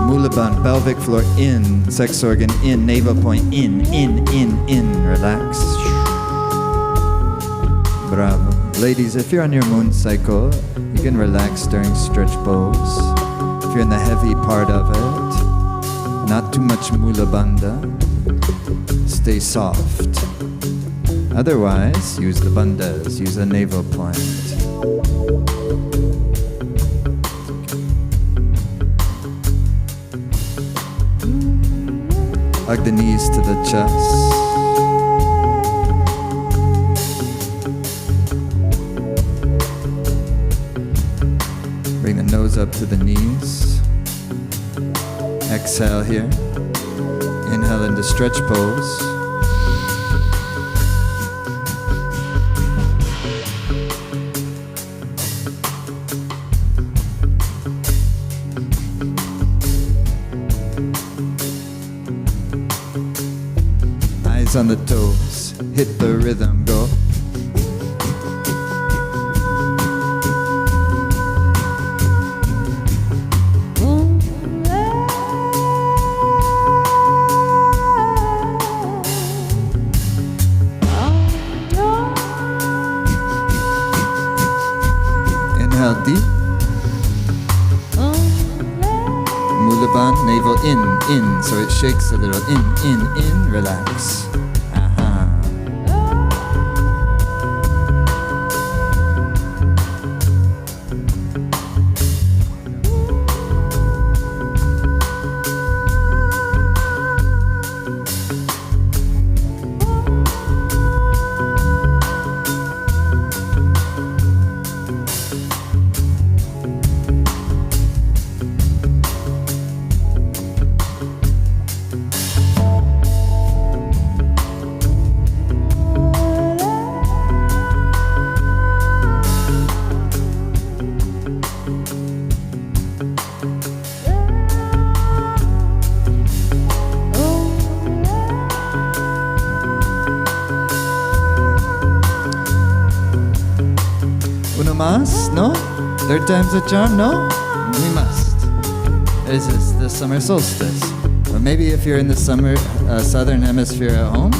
Mulaband, pelvic floor in, sex organ in, navel point in. Relax. Bravo. Ladies, if you're on your moon cycle, you can relax during stretch pose. If you're in the heavy part of it, not too much mula bandha. Stay soft. Otherwise, use the bandhas, use the navel point. Hug the knees to the chest. Bring the nose up to the knees. Exhale here. Inhale into stretch pose. On the toes, hit the rhythm, go. Inhale deep. Mulaband, navel in, so it shakes a little. In, relax. Must? No? Third time's a charm? No? We must. This is the summer solstice. maybe if you're in the summer, southern hemisphere at home,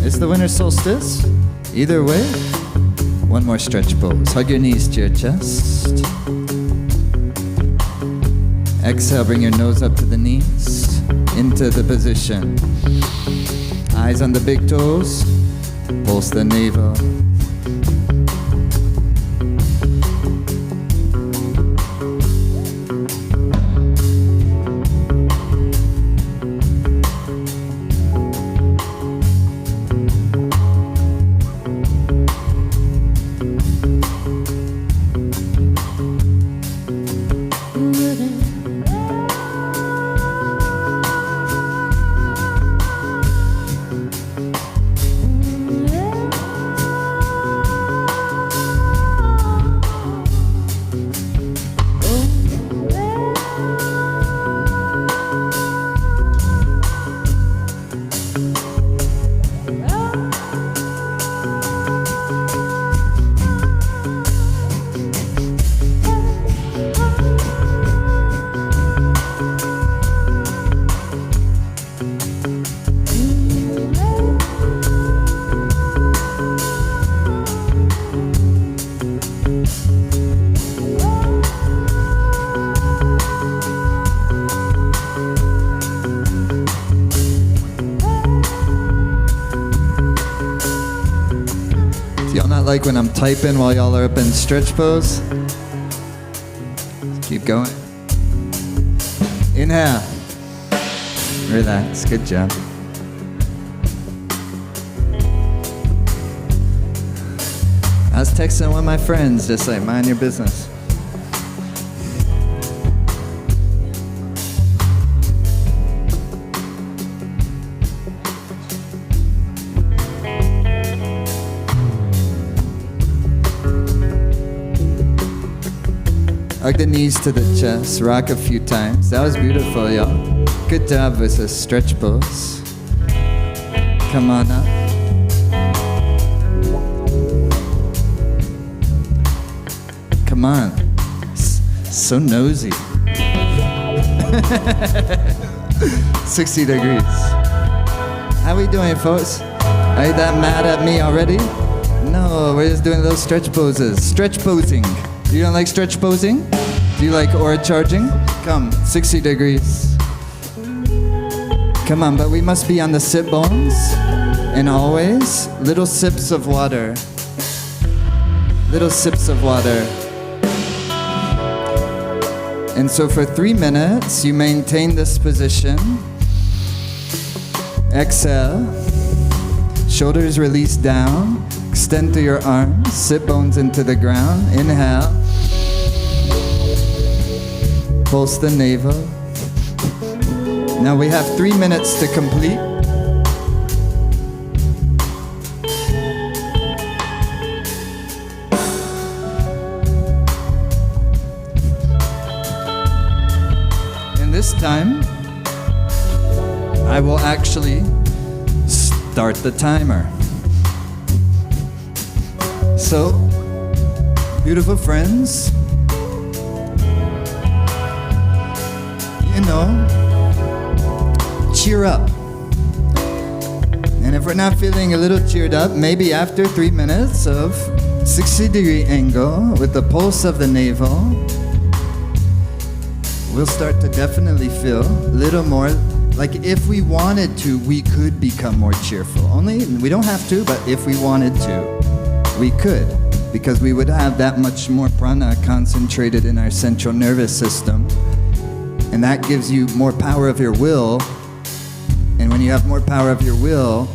it's the winter solstice. Either way, one more stretch pose. Hug your knees to your chest. Exhale, bring your nose up to the knees, into the position. Eyes on the big toes, pulse the navel. Like when I'm typing while y'all are up in stretch pose. Keep going. Inhale. Relax. Good job. I was texting one of my friends, just like, mind your business. Hug the knees to the chest, rock a few times. That was beautiful, y'all. Good job with a stretch pose. Come on up. Come on. So nosy. 60 degrees. How we doing, folks? Are you that mad at me already? No, we're just doing those stretch poses. Stretch posing. You don't like stretch posing? Do you like aura charging? Come, 60 degrees. Come on, but we must be on the sit bones. And always, little sips of water. Little sips of water. And so for 3 minutes, you maintain this position. Exhale. Shoulders release down. Extend through your arms. Sit bones into the ground. Inhale. Pulse the navel. Now we have 3 minutes to complete. And this time, I will actually start the timer. So, beautiful friends, you know, cheer up. And if we're not feeling a little cheered up, maybe after 3 minutes of 60-degree angle with the pulse of the navel, we'll start to definitely feel a little more like if we wanted to, we could become more cheerful. Only, we don't have to, but if we wanted to, we could. Because we would have that much more prana concentrated in our central nervous system. And that gives you more power of your will. And when you have more power of your will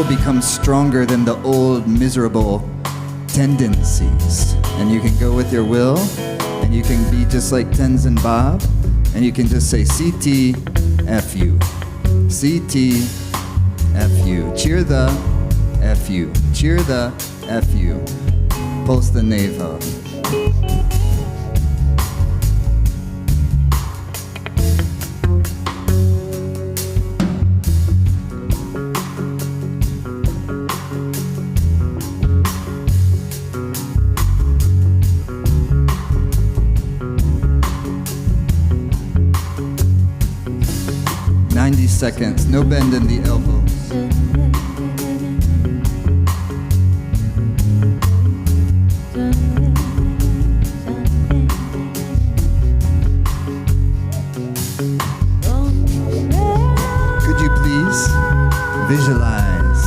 becomes stronger than the old miserable tendencies. And you can go with your will, and you can be just like Tenzin Bob, and you can just say CT, F you. CT, F you. Cheer the F you. Cheer the F you. Pulse the navel. 90 seconds, no bend in the elbows. Could you please visualize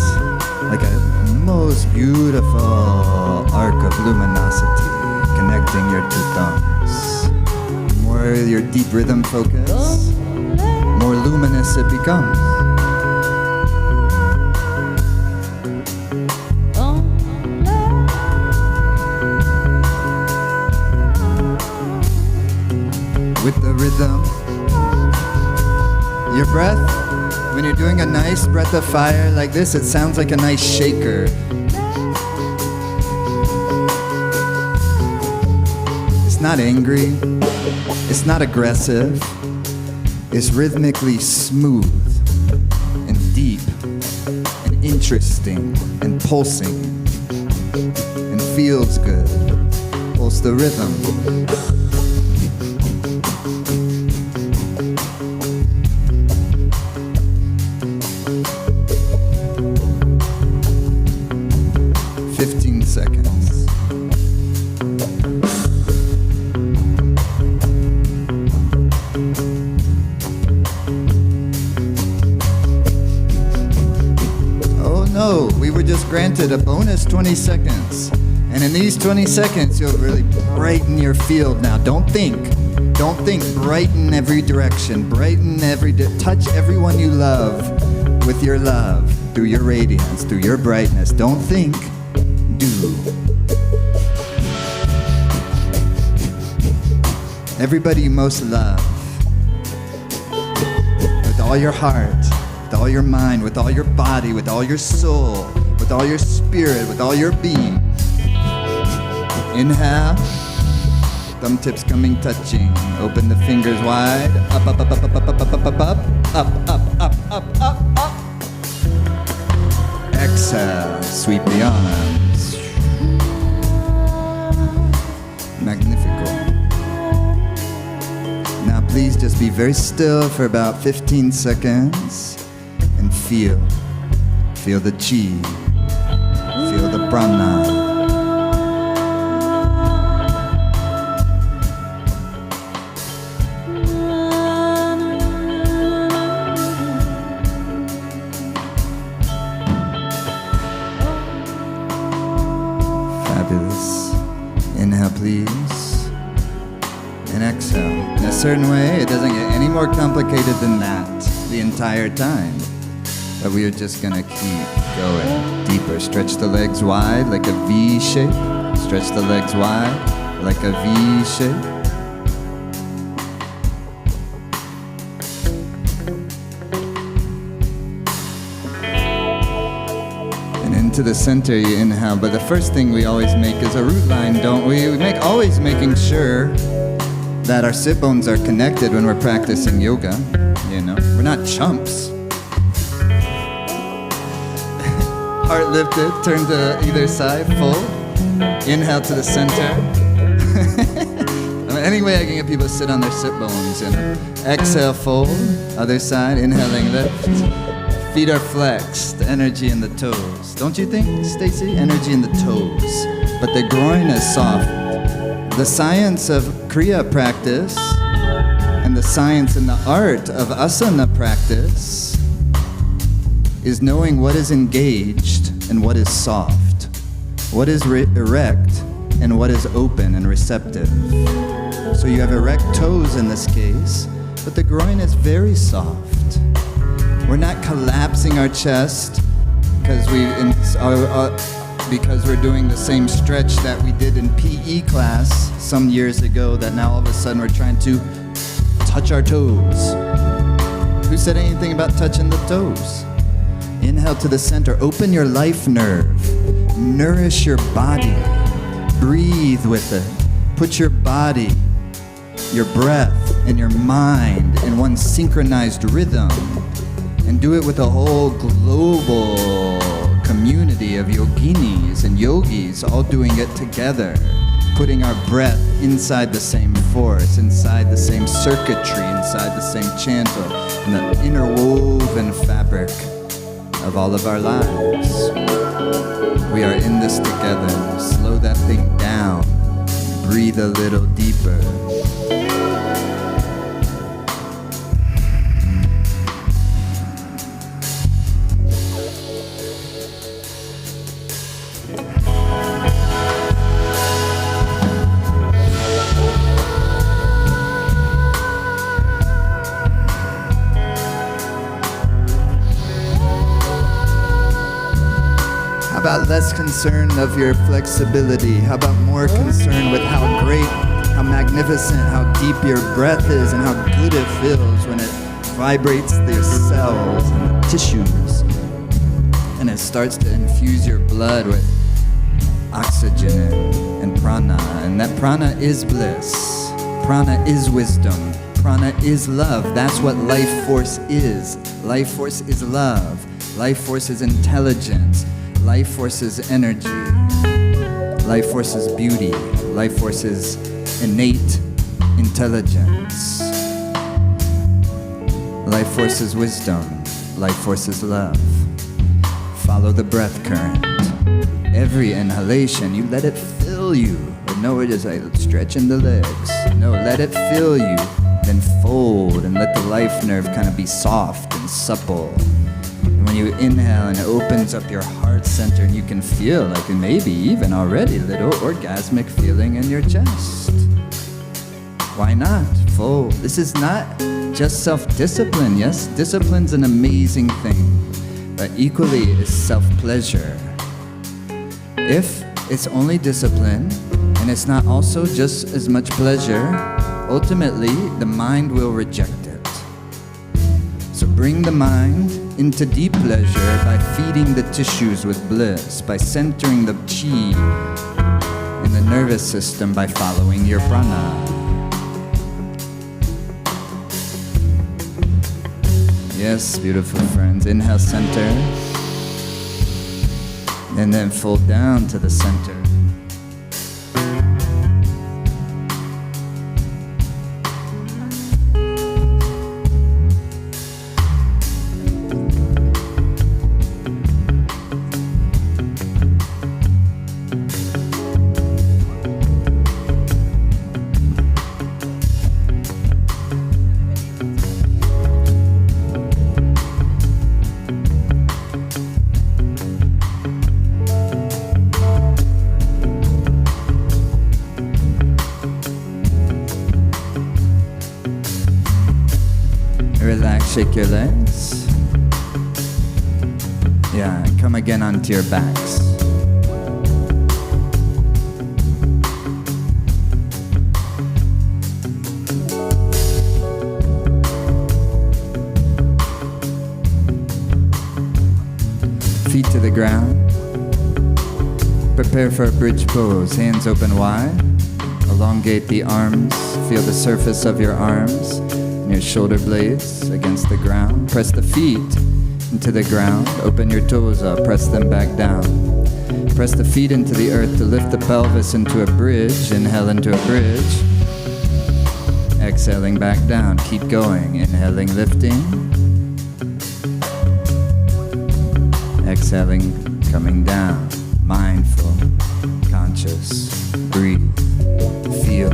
like a most beautiful arc of luminosity connecting your two thumbs? More your deep rhythm focus, more luminous it becomes. With the rhythm, your breath, when you're doing a nice breath of fire like this, it sounds like a nice shaker. It's not angry, it's not aggressive, it's rhythmically smooth and deep and interesting and pulsing and feels good. Pulse the rhythm. Granted a bonus 20 seconds. And in these 20 seconds, you'll really brighten your field now. Don't think. Brighten every direction. Touch everyone you love with your love, through your radiance, through your brightness. Don't think, do. Everybody you most love, with all your heart, with all your mind, with all your body, with all your soul, with all your spirit, with all your being. Inhale, thumb tips coming, touching. Open the fingers wide. Up, up, up, up, up, up, up, up, up, up, up, up, up, up, up. Exhale, sweep the arms. Magnifico. Now please just be very still for about 15 seconds and feel the chi. Feel the prana. Fabulous. Inhale, please. And exhale. In a certain way, it doesn't get any more complicated than that the entire time. But we are just gonna keep going deeper. Stretch the legs wide like a V shape. Stretch the legs wide like a V shape. And into the center you inhale. But the first thing we always make is a root line, don't we? Always making sure that our sit bones are connected when we're practicing yoga. You know, we're not chumps. Heart lifted, turn to either side, fold. Inhale to the center. Any way I can get people to sit on their sit bones. Exhale, fold. Other side, inhaling, lift. Feet are flexed, energy in the toes. Don't you think, Stacy? Energy in the toes. But the groin is soft. The science of Kriya practice and the science and the art of asana practice is knowing what is engaged and what is soft, what is erect and what is open and receptive. So you have erect toes in this case, but the groin is very soft. We're not collapsing our chest because we're doing the same stretch that we did in PE class some years ago, that now all of a sudden we're trying to touch our toes. Who said anything about touching the toes? Inhale to the center. Open your life nerve. Nourish your body. Breathe with it. Put your body, your breath, and your mind in one synchronized rhythm. And do it with a whole global community of yoginis and yogis all doing it together. putting our breath inside the same force, inside the same circuitry, inside the same channel, in the interwoven fabric of all of our lives. We are in this together. Slow that thing down. Breathe a little deeper. How about less concern of your flexibility? How about more concern with how great, how magnificent, how deep your breath is and how good it feels when it vibrates the cells and the tissues and it starts to infuse your blood with oxygen and prana. And that prana is bliss. Prana is wisdom. Prana is love. That's what life force is. Life force is love. Life force is intelligence. Life force is energy. Life force is beauty. Life force is innate intelligence. Life force is wisdom. Life force is love. Follow the breath current. Every inhalation, you let it fill you. Or no, it is like stretching the legs. No, let it fill you. Then fold and let the life nerve kind of be soft and supple. When you inhale and it opens up your heart center and you can feel like maybe even already a little orgasmic feeling in your chest. Why not? Fold. This is not just self-discipline. Yes, discipline's an amazing thing, but equally is self-pleasure. If it's only discipline and it's not also just as much pleasure, ultimately the mind will reject it. So bring the mind into deep pleasure by feeding the tissues with bliss, by centering the chi in the nervous system, by following your prana. Yes, beautiful friends. Inhale, center, and then fold down to the center. Shake your legs. Yeah, and come again onto your backs. Feet to the ground. Prepare for a bridge pose. Hands open wide. Elongate the arms. Feel the surface of your arms and your shoulder blades against the ground. Press the feet into the ground. Open your toes up. Press them back down. Press the feet into the earth to lift the pelvis into a bridge. Inhale into a bridge. Exhaling back down. Keep going. Inhaling, lifting. Exhaling, coming down. Mindful, conscious. Breathe. Feel.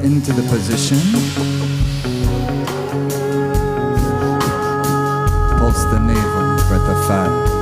into the position. Pulse the navel, breath of fire.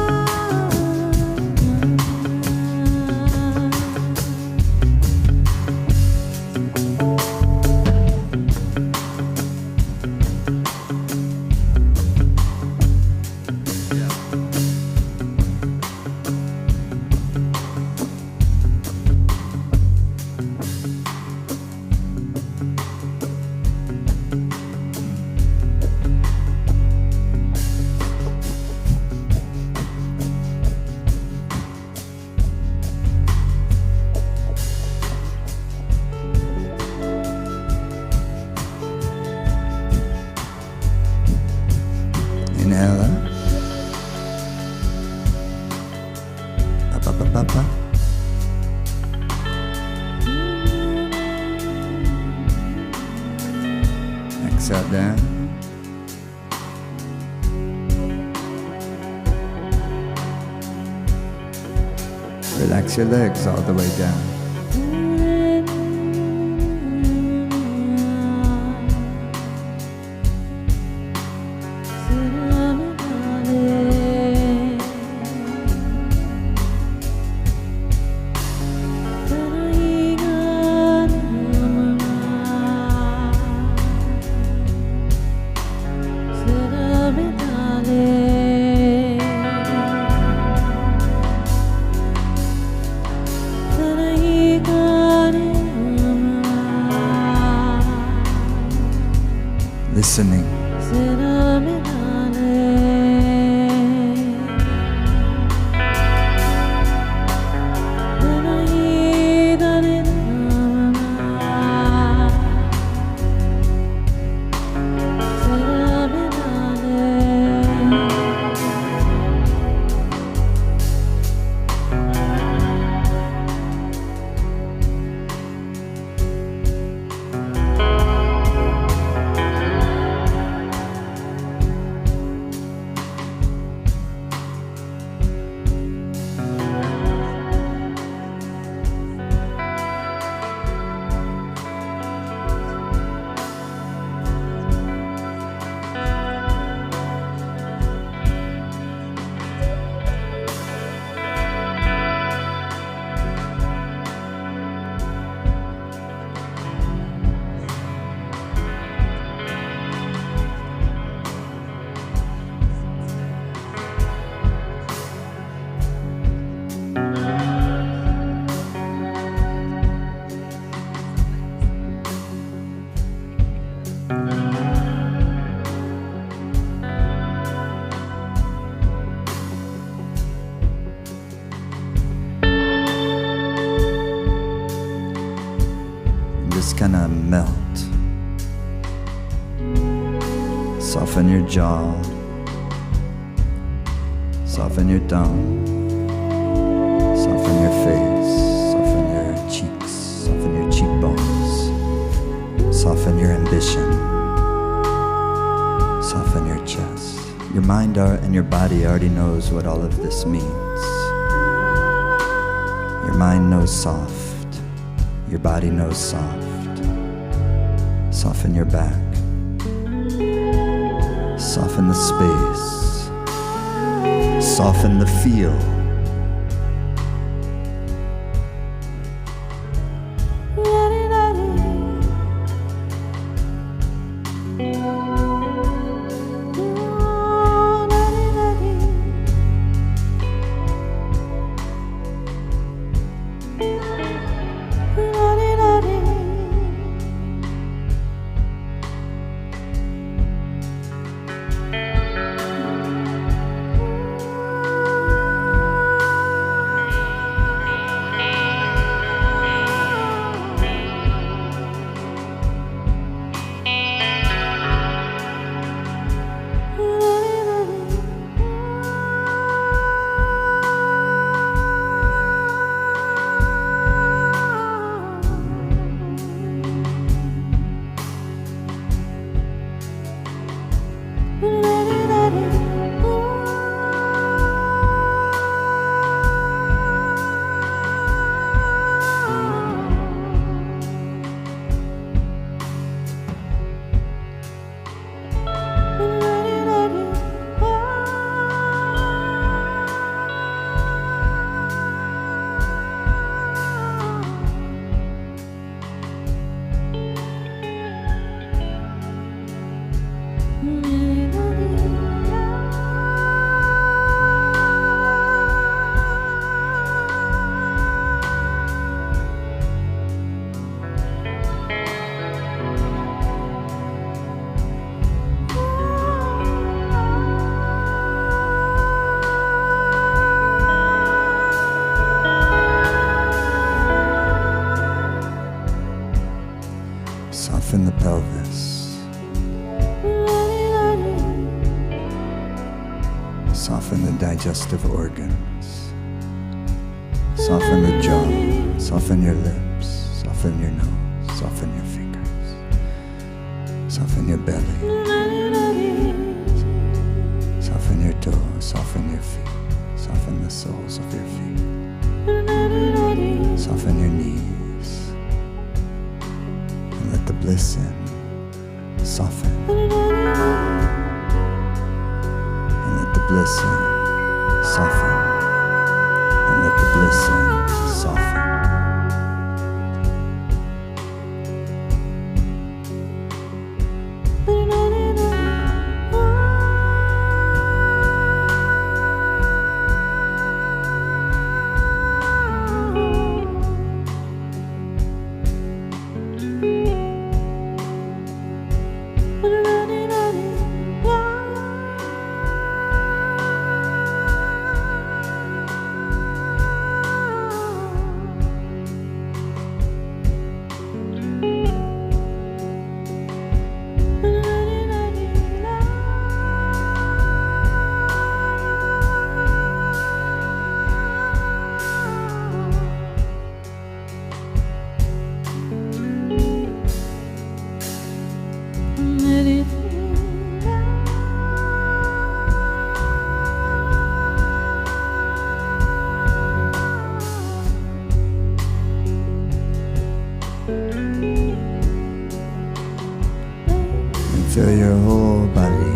Inhale up, up, up, up, up. Exhale down. Relax your legs all the way down. Listening. Just kind of melt. Soften your jaw. Soften your tongue. Soften your face. Soften your cheeks. Soften your cheekbones. Soften your ambition. Soften your chest. Your mind and your body already knows what all of this means. Your mind knows soft. Your body knows soft. Soften your back. Soften the space. Soften the feel. Soften the pelvis. Soften the digestive organs. Soften the jaw. Soften your lips. Soften your nose. Soften your fingers. Soften your belly. Soften your toes. Soften your feet. Soften the soles of your feet. Soften your knees. And let the bliss in. Soften. And let the bliss in. Soften. And let the bliss in. Soften. Feel your whole body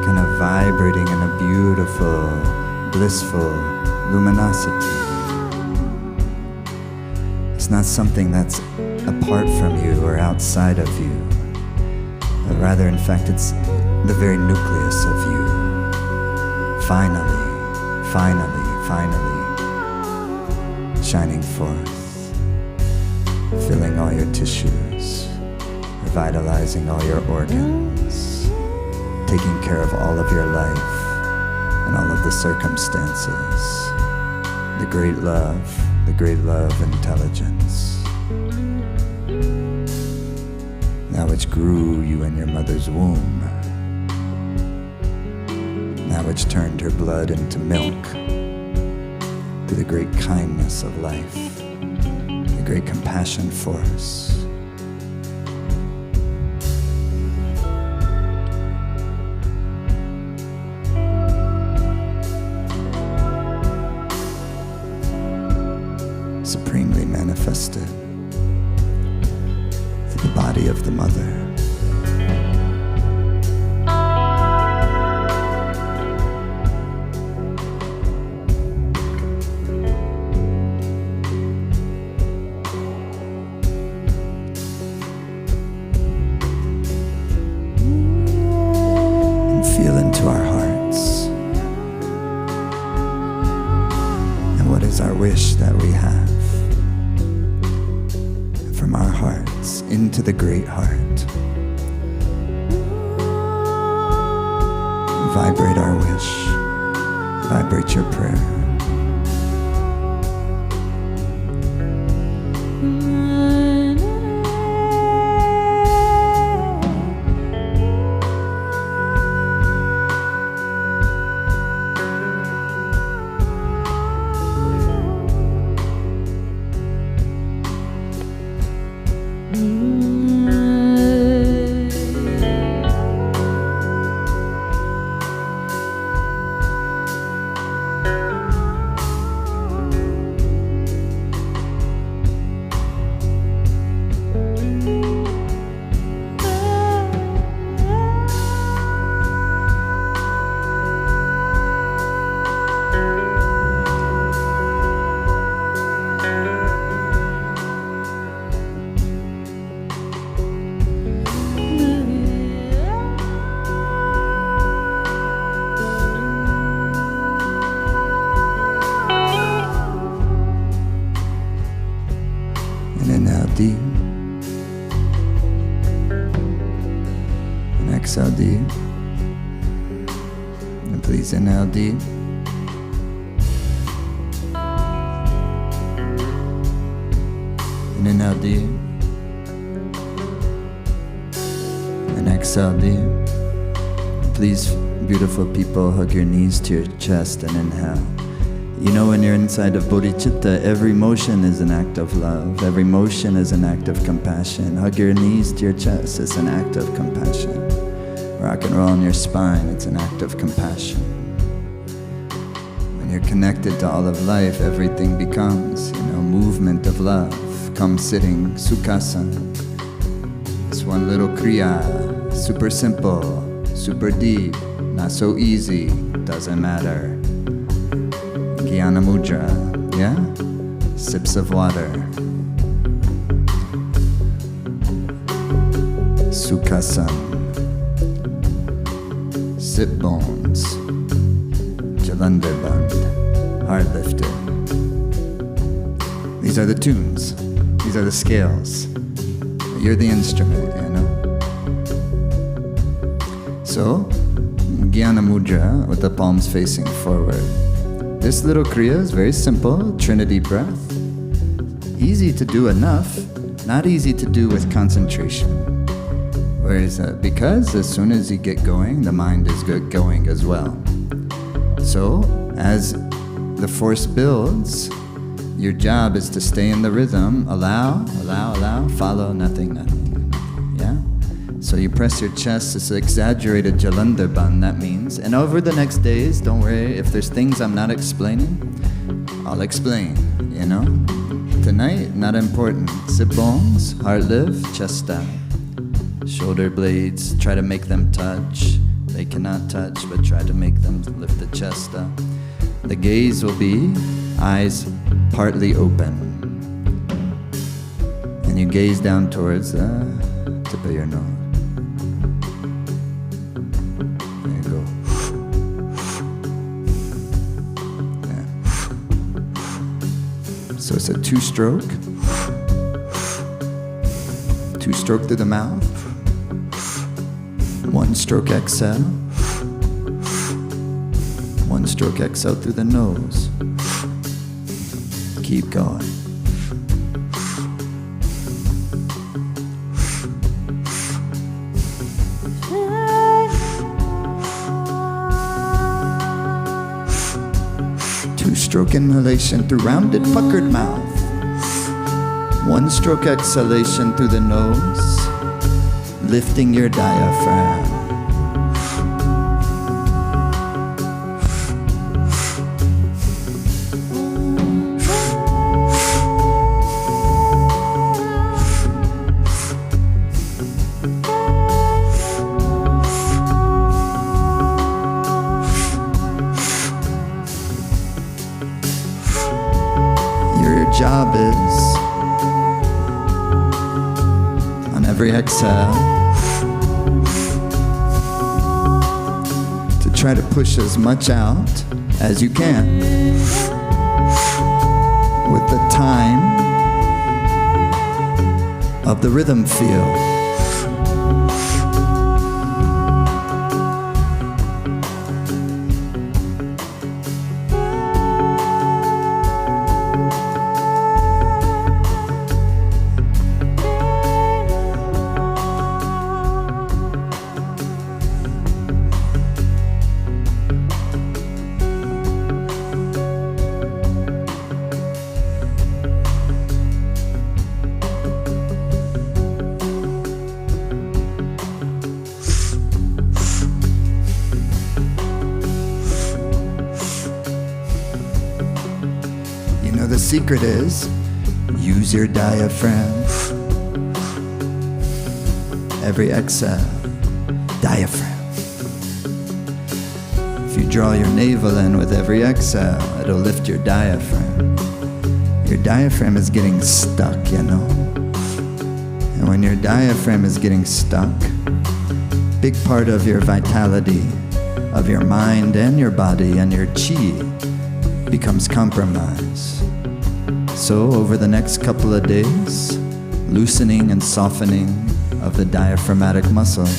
kind of vibrating in a beautiful, blissful luminosity. It's not something that's apart from you or outside of you, but rather, in fact, it's the very nucleus of you. Finally, shining forth, filling all your tissues, revitalizing all your organs, taking care of all of your life and all of the circumstances, the great love intelligence, that which grew you in your mother's womb, that which turned her blood into milk, to the great kindness of life, the great compassion force. Supremely manifested through the body of the mother. And feel into our hearts. And what is our wish that we have? From our hearts into the great heart. Vibrate our wish. Vibrate your prayer. deep. And exhale deep. And please inhale deep. And inhale deep. And exhale deep. Please, beautiful people, hug your knees to your chest and inhale. You know, when you're inside of bodhicitta, every motion is an act of love. Every motion is an act of compassion. Hug your knees to your chest, it's an act of compassion. Rock and roll on your spine, it's an act of compassion. When you're connected to all of life, everything becomes, movement of love. Come sitting, sukhasana. It's one little kriya, super simple, super deep, not so easy, doesn't matter. Jnana mudra, yeah? Sips of water. Sukhasana. Sit bones. Jalandhar Bandh. Heart lifter. These are the tunes. These are the scales. You're the instrument, So, Jnana mudra with the palms facing forward. This little kriya is very simple, Trinity breath. Easy to do enough, not easy to do with concentration. Where is that? Because as soon as you get going, the mind is going as well. So, as the force builds, your job is to stay in the rhythm, allow, follow, nothing. Yeah? So you press your chest, it's exaggerated Jalandhar Bandh, that means. And over the next days, don't worry, if there's things I'm not explaining, I'll explain, Tonight, not important. Sit bones, heart lift, chest down. Shoulder blades, try to make them touch. They cannot touch, but try to make them lift the chest up. The gaze will be eyes partly open. And you gaze down towards the tip of your nose. So it's a two-stroke. Two-stroke through the mouth. One stroke exhale. One stroke exhale through the nose. Keep going. Two-stroke inhalation through rounded, puckered mouth. One stroke exhalation through the nose, lifting your diaphragm. Job is, on every exhale, to try to push as much out as you can with the time of the rhythm feel. The secret is, use your diaphragm. Every exhale, diaphragm. If you draw your navel in with every exhale, it'll lift your diaphragm. Your diaphragm is getting stuck, And when your diaphragm is getting stuck, big part of your vitality, of your mind and your body and your chi becomes compromised. So over the next couple of days, loosening and softening of the diaphragmatic muscle,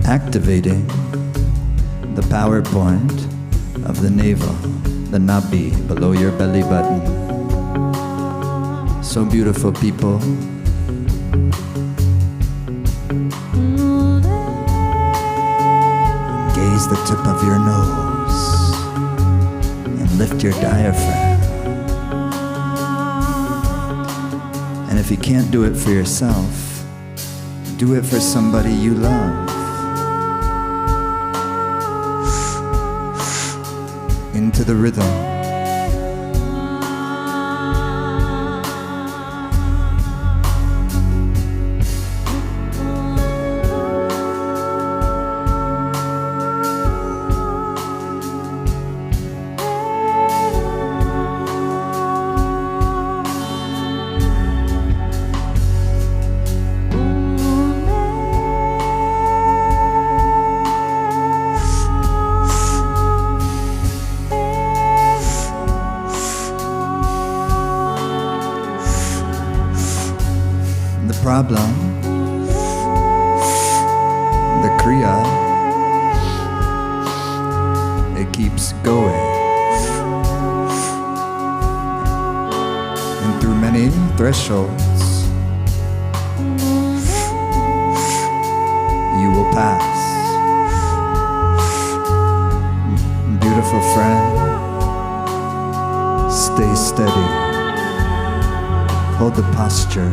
activating the power point of the navel, the nabi below your belly button. So beautiful, people. Raise the tip of your nose and lift your diaphragm. And if you can't do it for yourself, do it for somebody you love. Into the rhythm. Problem, the kriya, it keeps going, and through many thresholds you will pass. Beautiful friend, stay steady, hold the posture.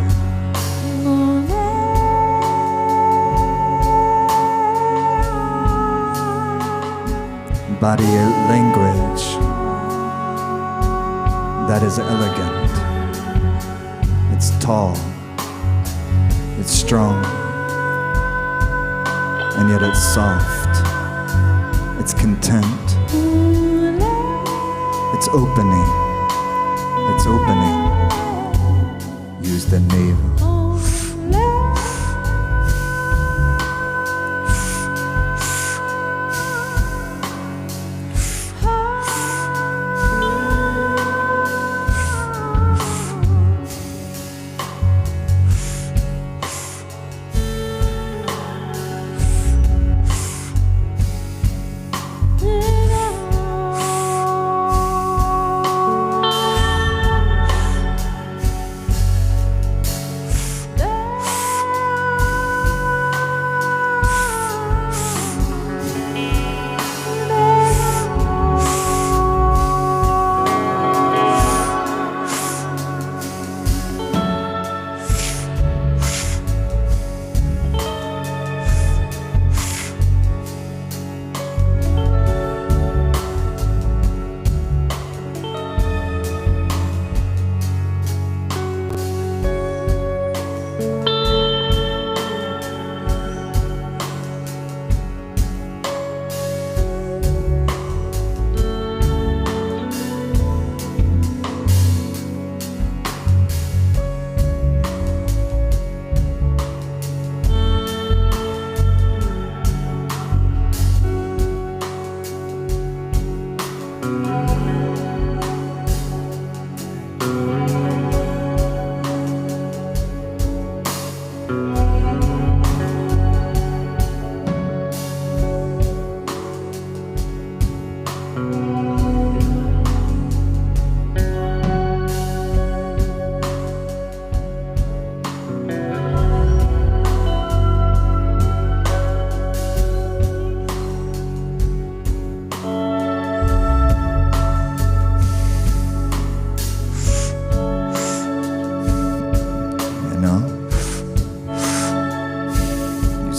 Body language that is elegant. It's tall. It's strong. And yet it's soft. It's content. It's opening. It's opening. Use the navel.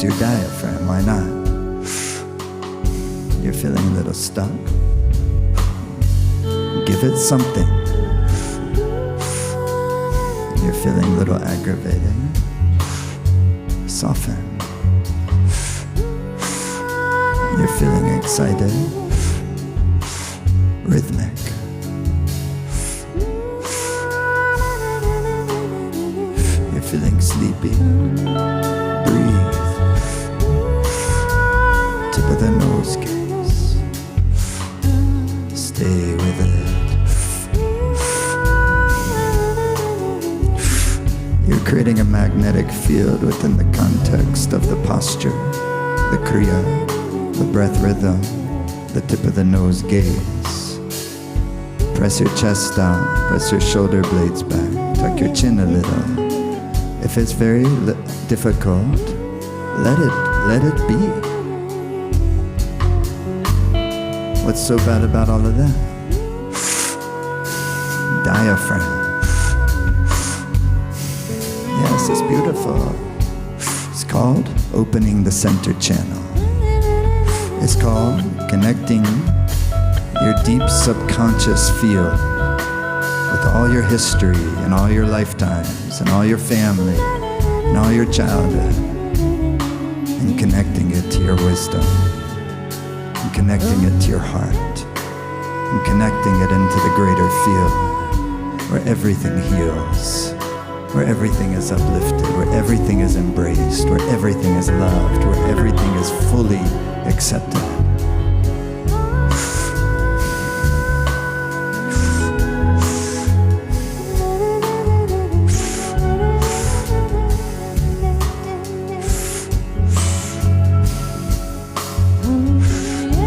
Your diaphragm, why not? You're feeling a little stuck. Give it something. You're feeling a little aggravated. Soften. You're feeling excited. Rhythmic. You're feeling sleepy. Breathe. Tip of the nose gaze. Stay with it. You're creating a magnetic field within the context of the posture, the kriya, the breath rhythm, the tip of the nose gaze. Press your chest down, press your shoulder blades back, tuck your chin a little. If it's very difficult, let it be. What's so bad about all of that? Diaphragm. Yes, it's beautiful. It's called opening the center channel. It's called connecting your deep subconscious field with all your history and all your lifetimes and all your family and all your childhood, and connecting it to your wisdom, and connecting it to your heart, and connecting it into the greater field where everything heals, where everything is uplifted, where everything is embraced, where everything is loved, where everything is fully accepted.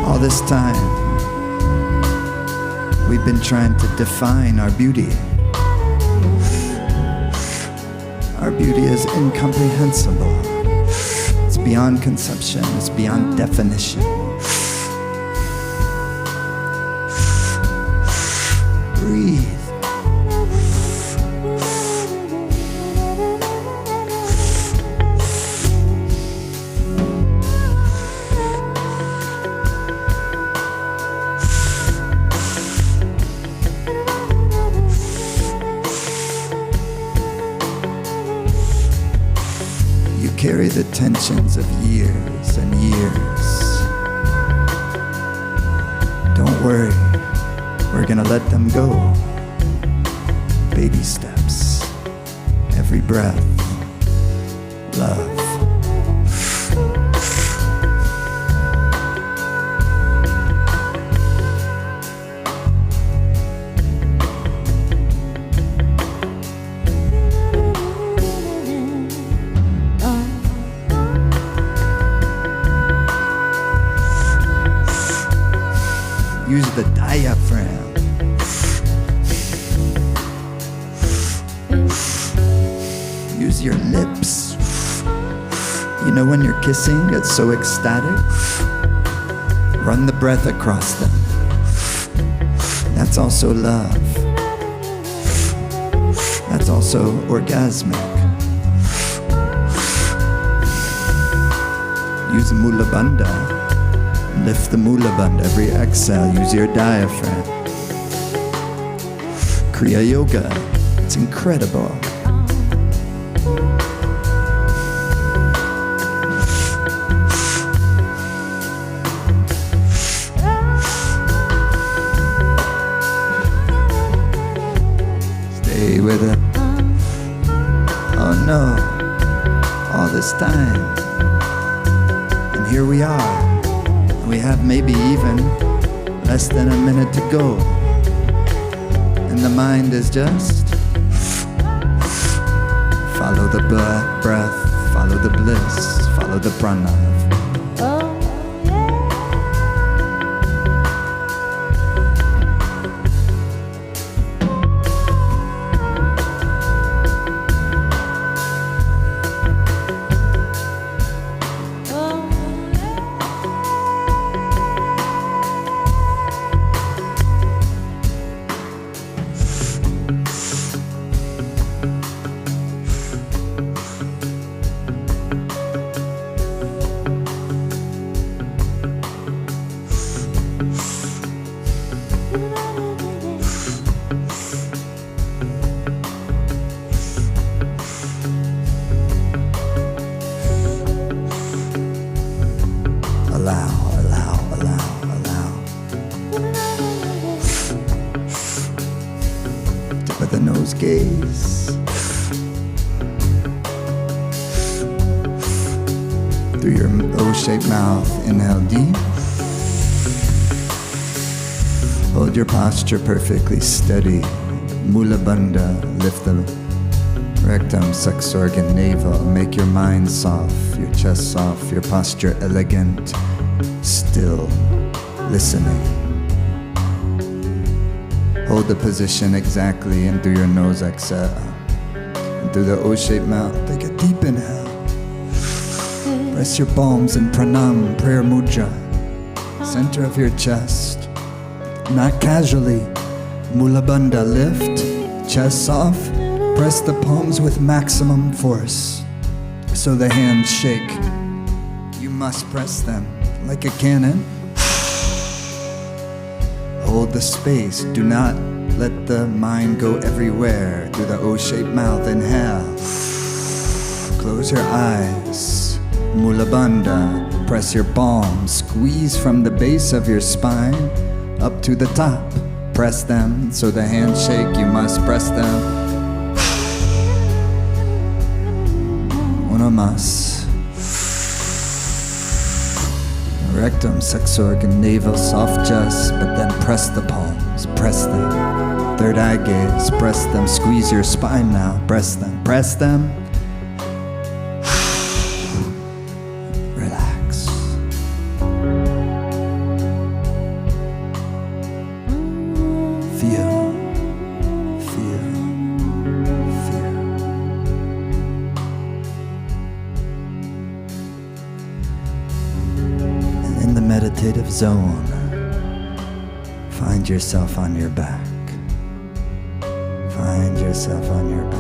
All this time, we've been trying to define our beauty. Our beauty is incomprehensible. It's beyond conception. It's beyond definition. Breathe. Carry the tensions of years and years. Don't worry, we're gonna let them go. Baby steps, every breath, love. Use the diaphragm. Use your lips. You know when you're kissing, it's so ecstatic. Run the breath across them. That's also love. That's also orgasmic. Use Mula Bandha. Lift the Mula Bandha. Every exhale, use your diaphragm. Kriya Yoga. It's incredible. Stay with it. Oh no. All this time. And here we are. We have maybe even less than a minute to go. And the mind is just follow the breath, follow the bliss, follow the pranav. The nose gaze through your O-shaped mouth. Inhale deep. Hold your posture perfectly steady. Mula Bandha. Lift the rectum, sex organ, navel. Make your mind soft, your chest soft, your posture elegant, still, listening. Hold the position exactly, and through your nose exhale. And through the O-shaped mouth, take a deep inhale. Press your palms in pranam, prayer mudra, center of your chest. not casually. Mula Bandha, lift, chest soft, press the palms with maximum force. So the hands shake. You must press them like a cannon. Hold the space. Do not let the mind go everywhere. Do the O-shaped mouth. Inhale. Close your eyes. Mula Bandha. Press your palms. Squeeze from the base of your spine up to the top. Press them so the hands shake. You must press them. Uno mas. Rectum, sex organ, navel, soft chest, but then press the palms, press them. Third eye gaze, press them. Squeeze your spine now, press them, press them. Relax. Feel. Meditative zone, find yourself on your back. Find yourself on your back.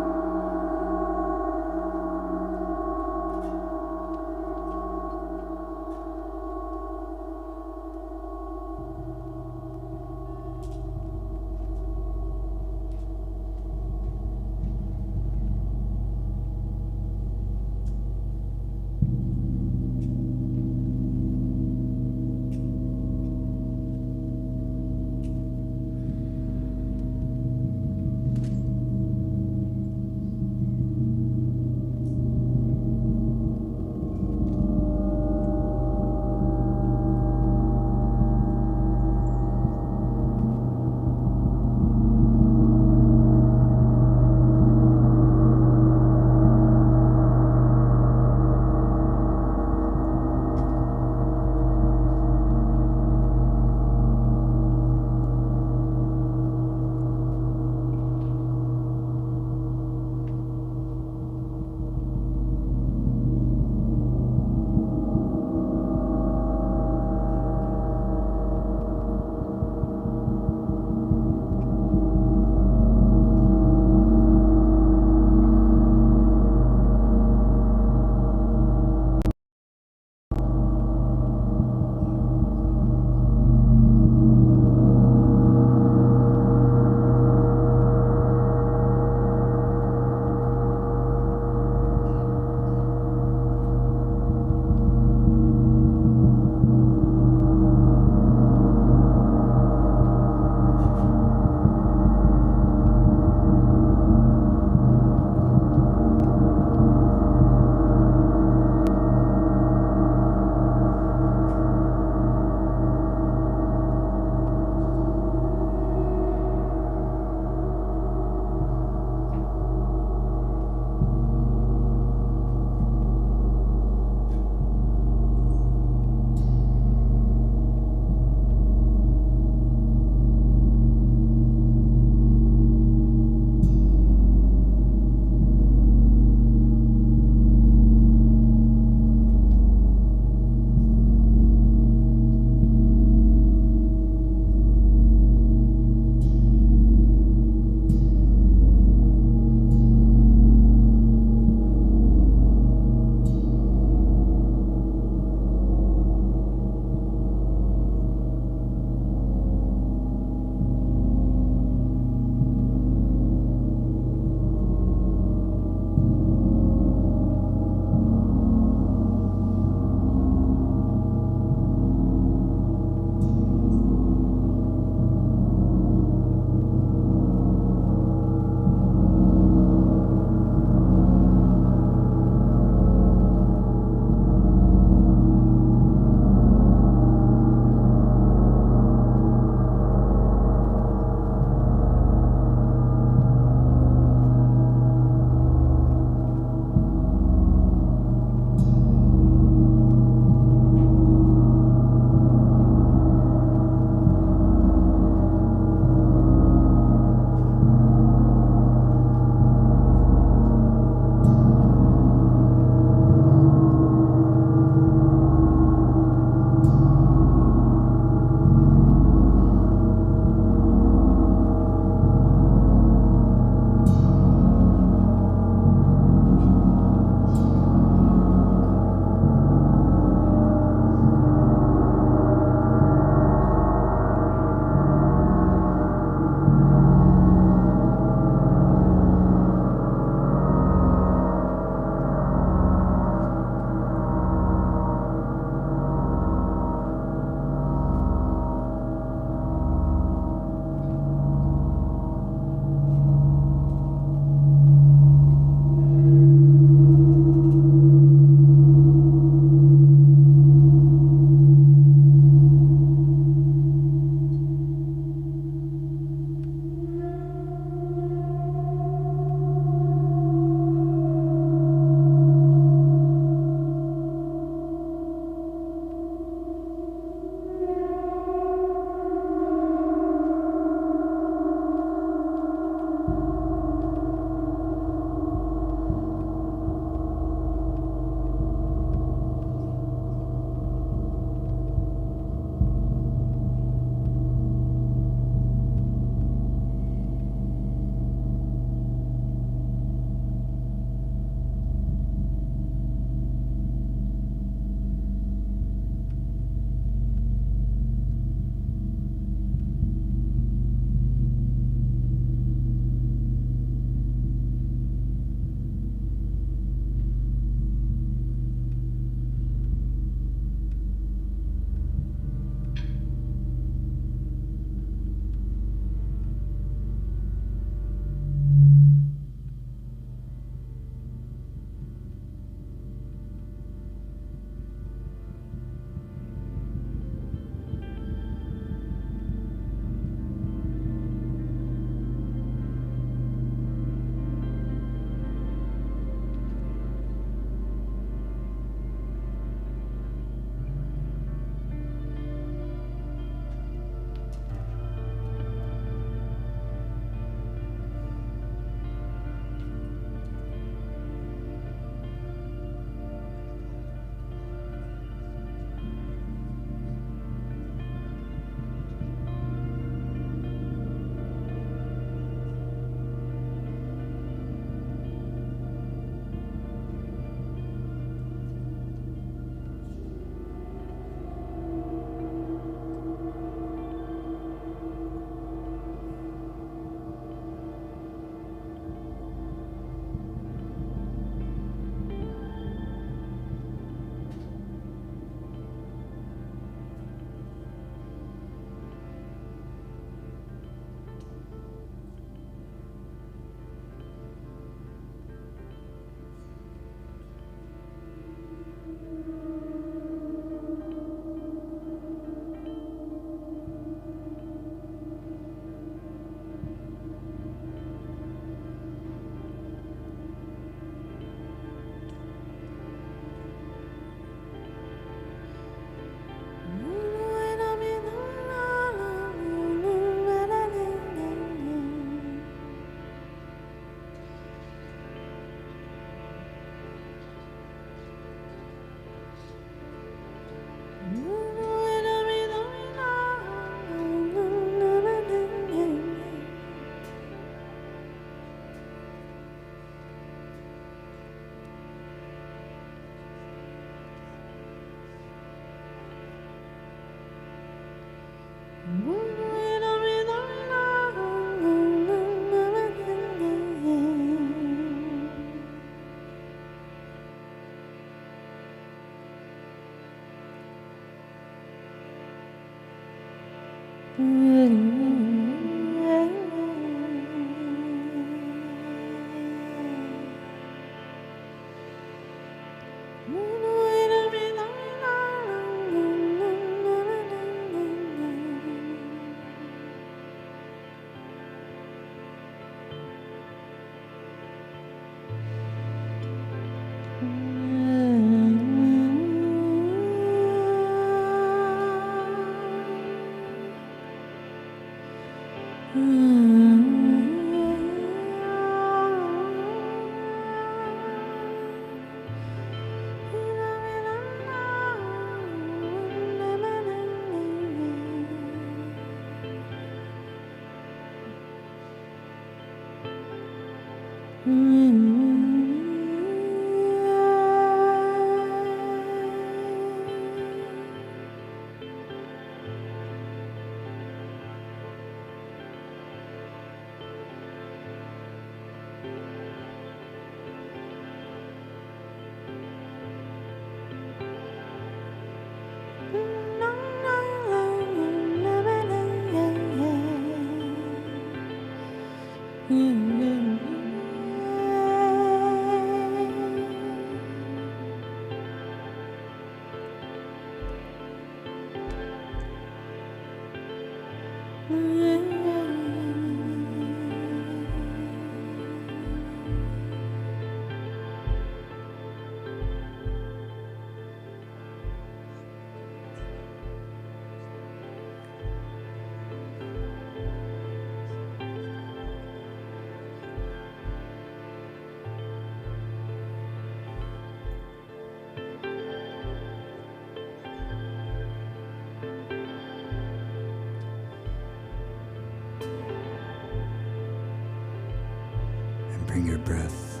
Bring your breath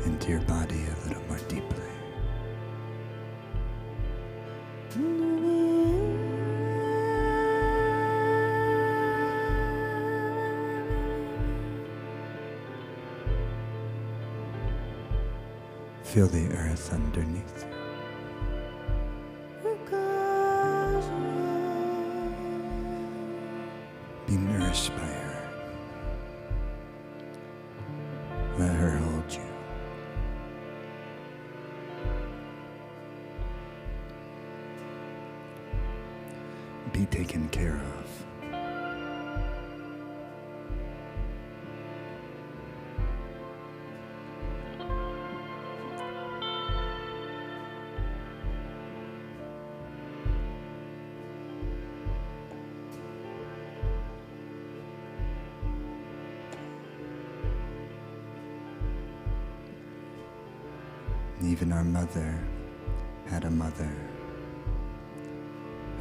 into your body a little more deeply. Feel the earth underneath you. Be nourished by her. Let her hold you. Be taken care of. Even our mother had a mother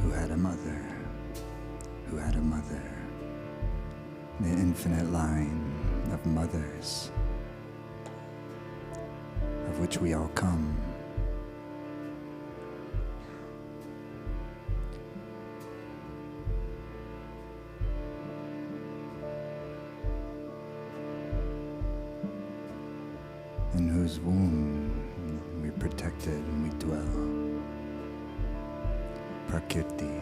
who had a mother who had a mother. The infinite line of mothers of which we all come. In whose womb we're protected and we dwell. Prakriti.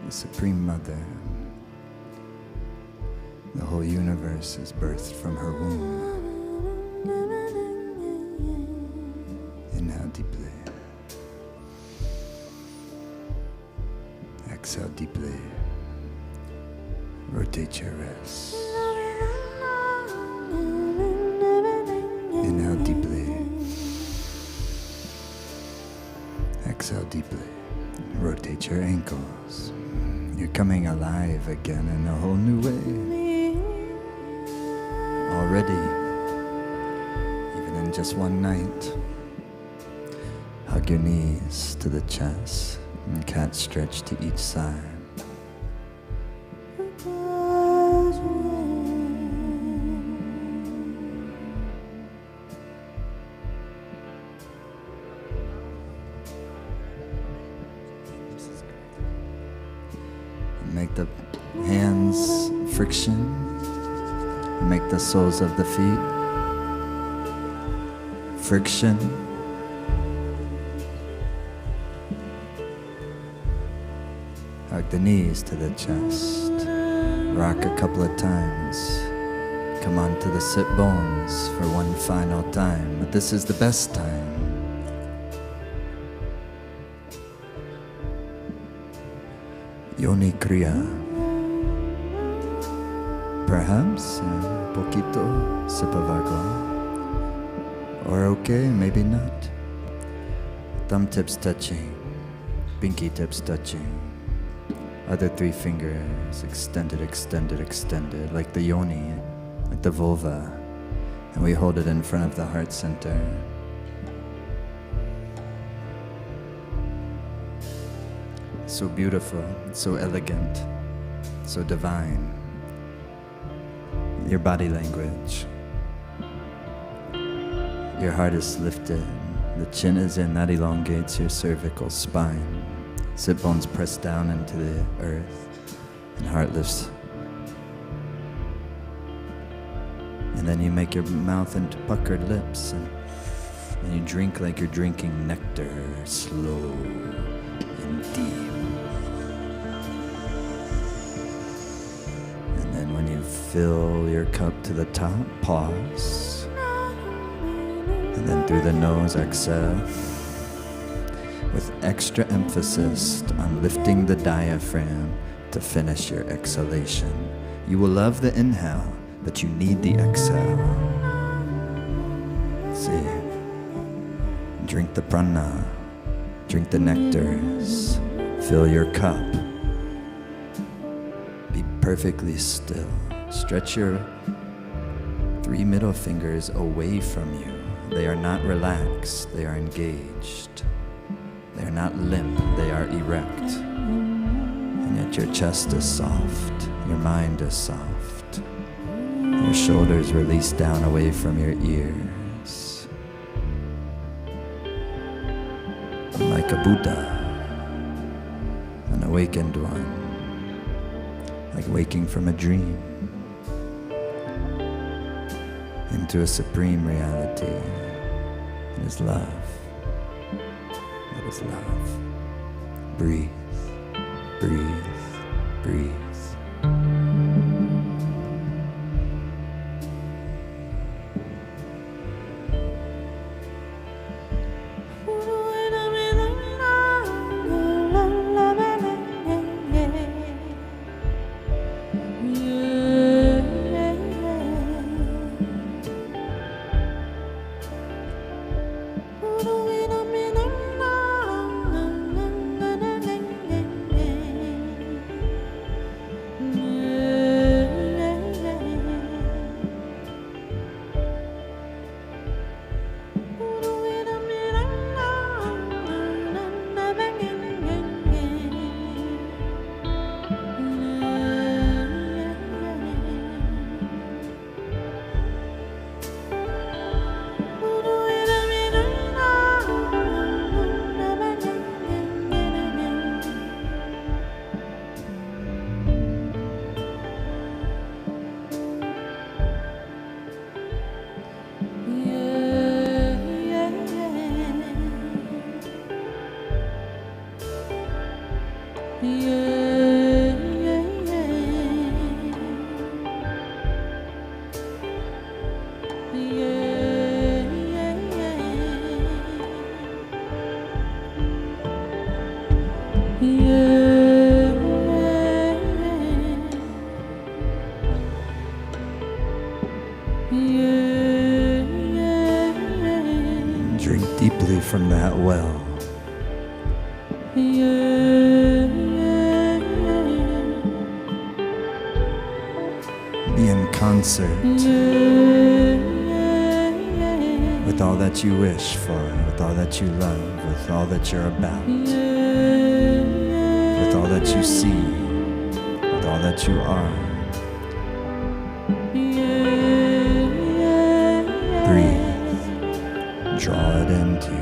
The Supreme Mother. The whole universe is birthed from her womb. Inhale deeply. Exhale deeply. Rotate your wrists. Inhale deeply. Exhale deeply. Rotate your ankles. You're coming alive again in a whole new way. Already, even in just one night. Hug your knees to the chest and cat stretch to each side. Make the hands friction. Make the soles of the feet friction. Take the knees to the chest. Rock a couple of times. Come onto the sit bones for one final time. But this is the best time. Yoni Kriya. Perhaps poquito sip of alcohol. Or okay, maybe not. Thumb tips touching. Pinky tips touching. Other three fingers extended, extended, extended, like the yoni, like the vulva. And we hold it in front of the heart center. So beautiful, so elegant, so divine. Your body language. Your heart is lifted. The chin is in, that elongates your cervical spine. Sit bones press down into the earth, and heart lifts. And then you make your mouth into puckered lips, and you drink like you're drinking nectar, slow and deep. And then when you fill your cup to the top, pause. And then through the nose, exhale. With extra emphasis on lifting the diaphragm to finish your exhalation. You will love the inhale, but you need the exhale. See, drink the prana, drink the nectars, fill your cup. Be perfectly still. Stretch your 3 middle fingers away from you. They are not relaxed, they are engaged. They are not limp, they are erect. And yet your chest is soft, your mind is soft. Your shoulders release down away from your ears. Like a Buddha, an awakened one, like waking from a dream into a supreme reality. It is love. It is love. Breathe, breathe, breathe. Drink deeply from that well. Be in concert with all that you wish for, with all that you love, with all that you're about, with all that you see, with all that you are. Breathe. Draw it into you.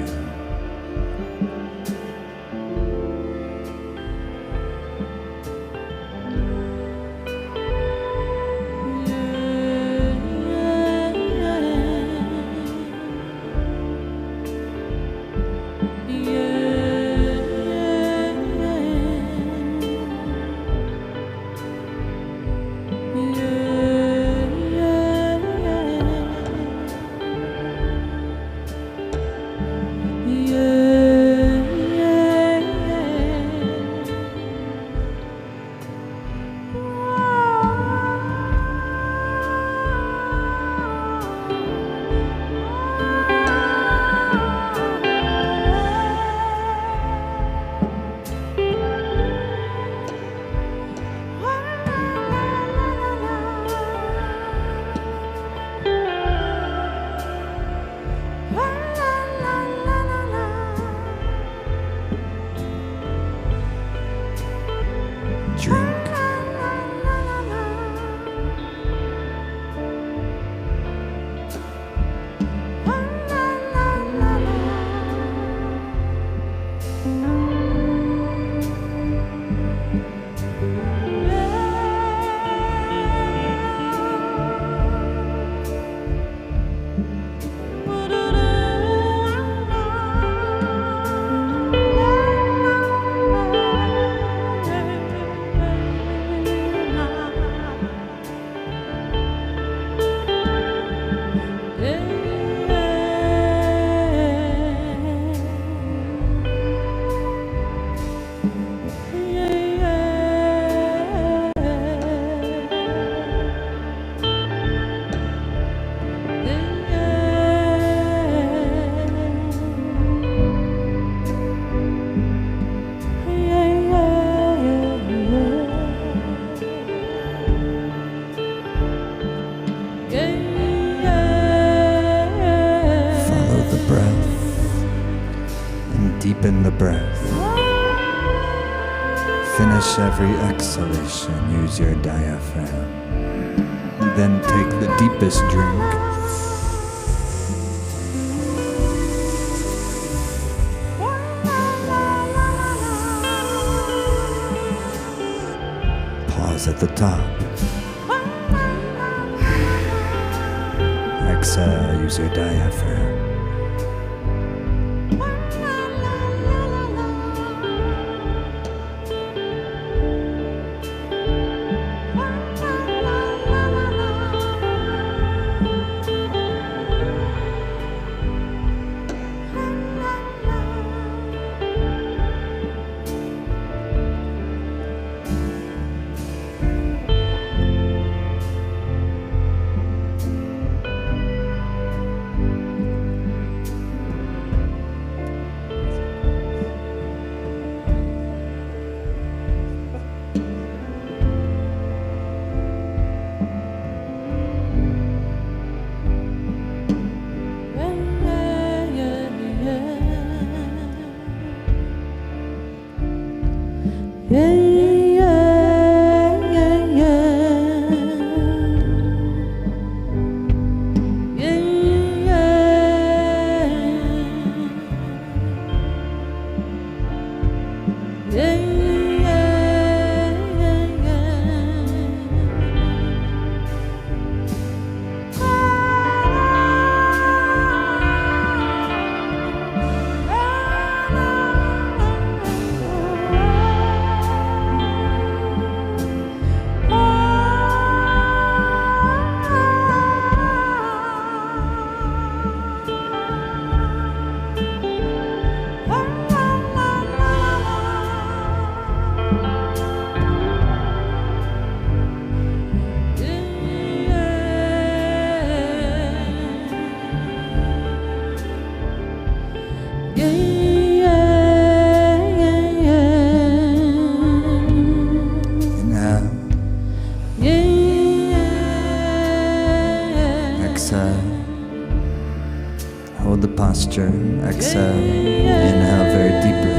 deepen the breath. Finish every exhalation. Use your diaphragm. Then take the deepest drink. Pause at the top. Exhale, use your diaphragm. Posture. Exhale. Inhale very deeply.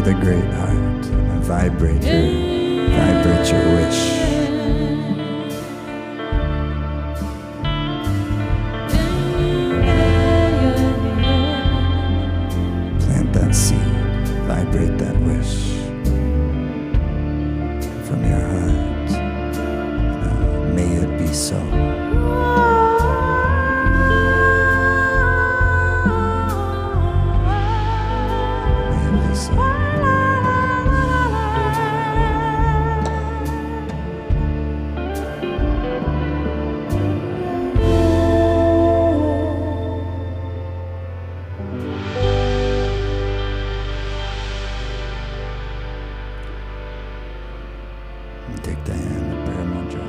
The great heart, vibrate your wish. Plant that seed, vibrate that wish from your heart. May it be so. May it be so. Take the hand, the prayer mantra.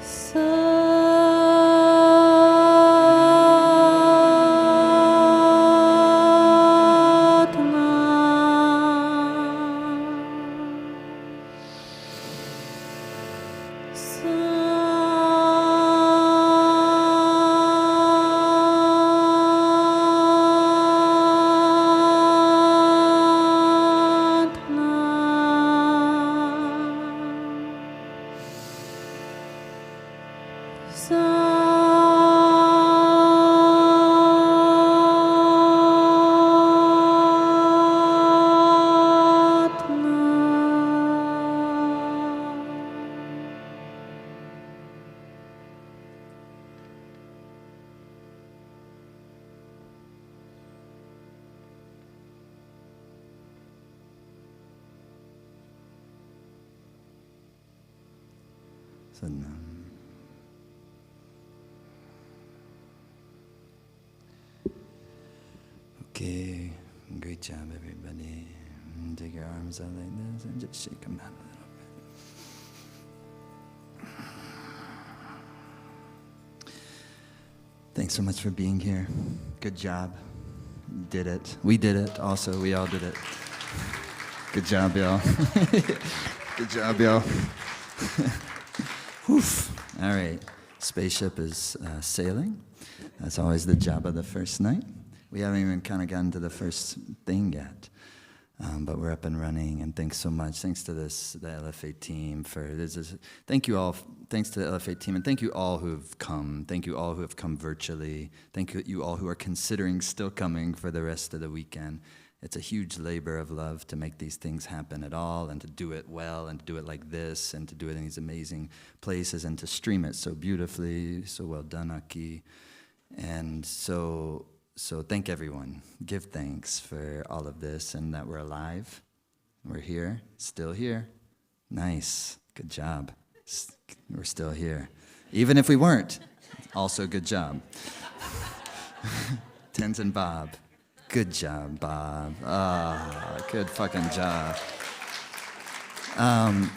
So Sadnam. Okay, great job, everybody. Take your arms out like this and just shake them out a little bit. Thanks so much for being here. Good job. You did it. We did it also. We all did it. Good job, y'all. Good job, y'all. Oof. All right. Spaceship is sailing. That's always the job of the first night. We haven't even kind of gotten to the first thing yet, but we're up and running. And thanks so much. Thanks to the LFA team for this. Thank you all. Thanks to the LFA team, and thank you all who have come. Thank you all who have come virtually. Thank you all who are considering still coming for the rest of the weekend. It's a huge labor of love to make these things happen at all, and to do it well, and to do it like this, and to do it in these amazing places, and to stream it so beautifully. So well done, Aki. And so thank everyone. Give thanks for all of this, and that we're alive. We're here, still here. Nice, good job. We're still here. Even if we weren't, also good job. Tenzin Bob. Good job, Bob. Good fucking job.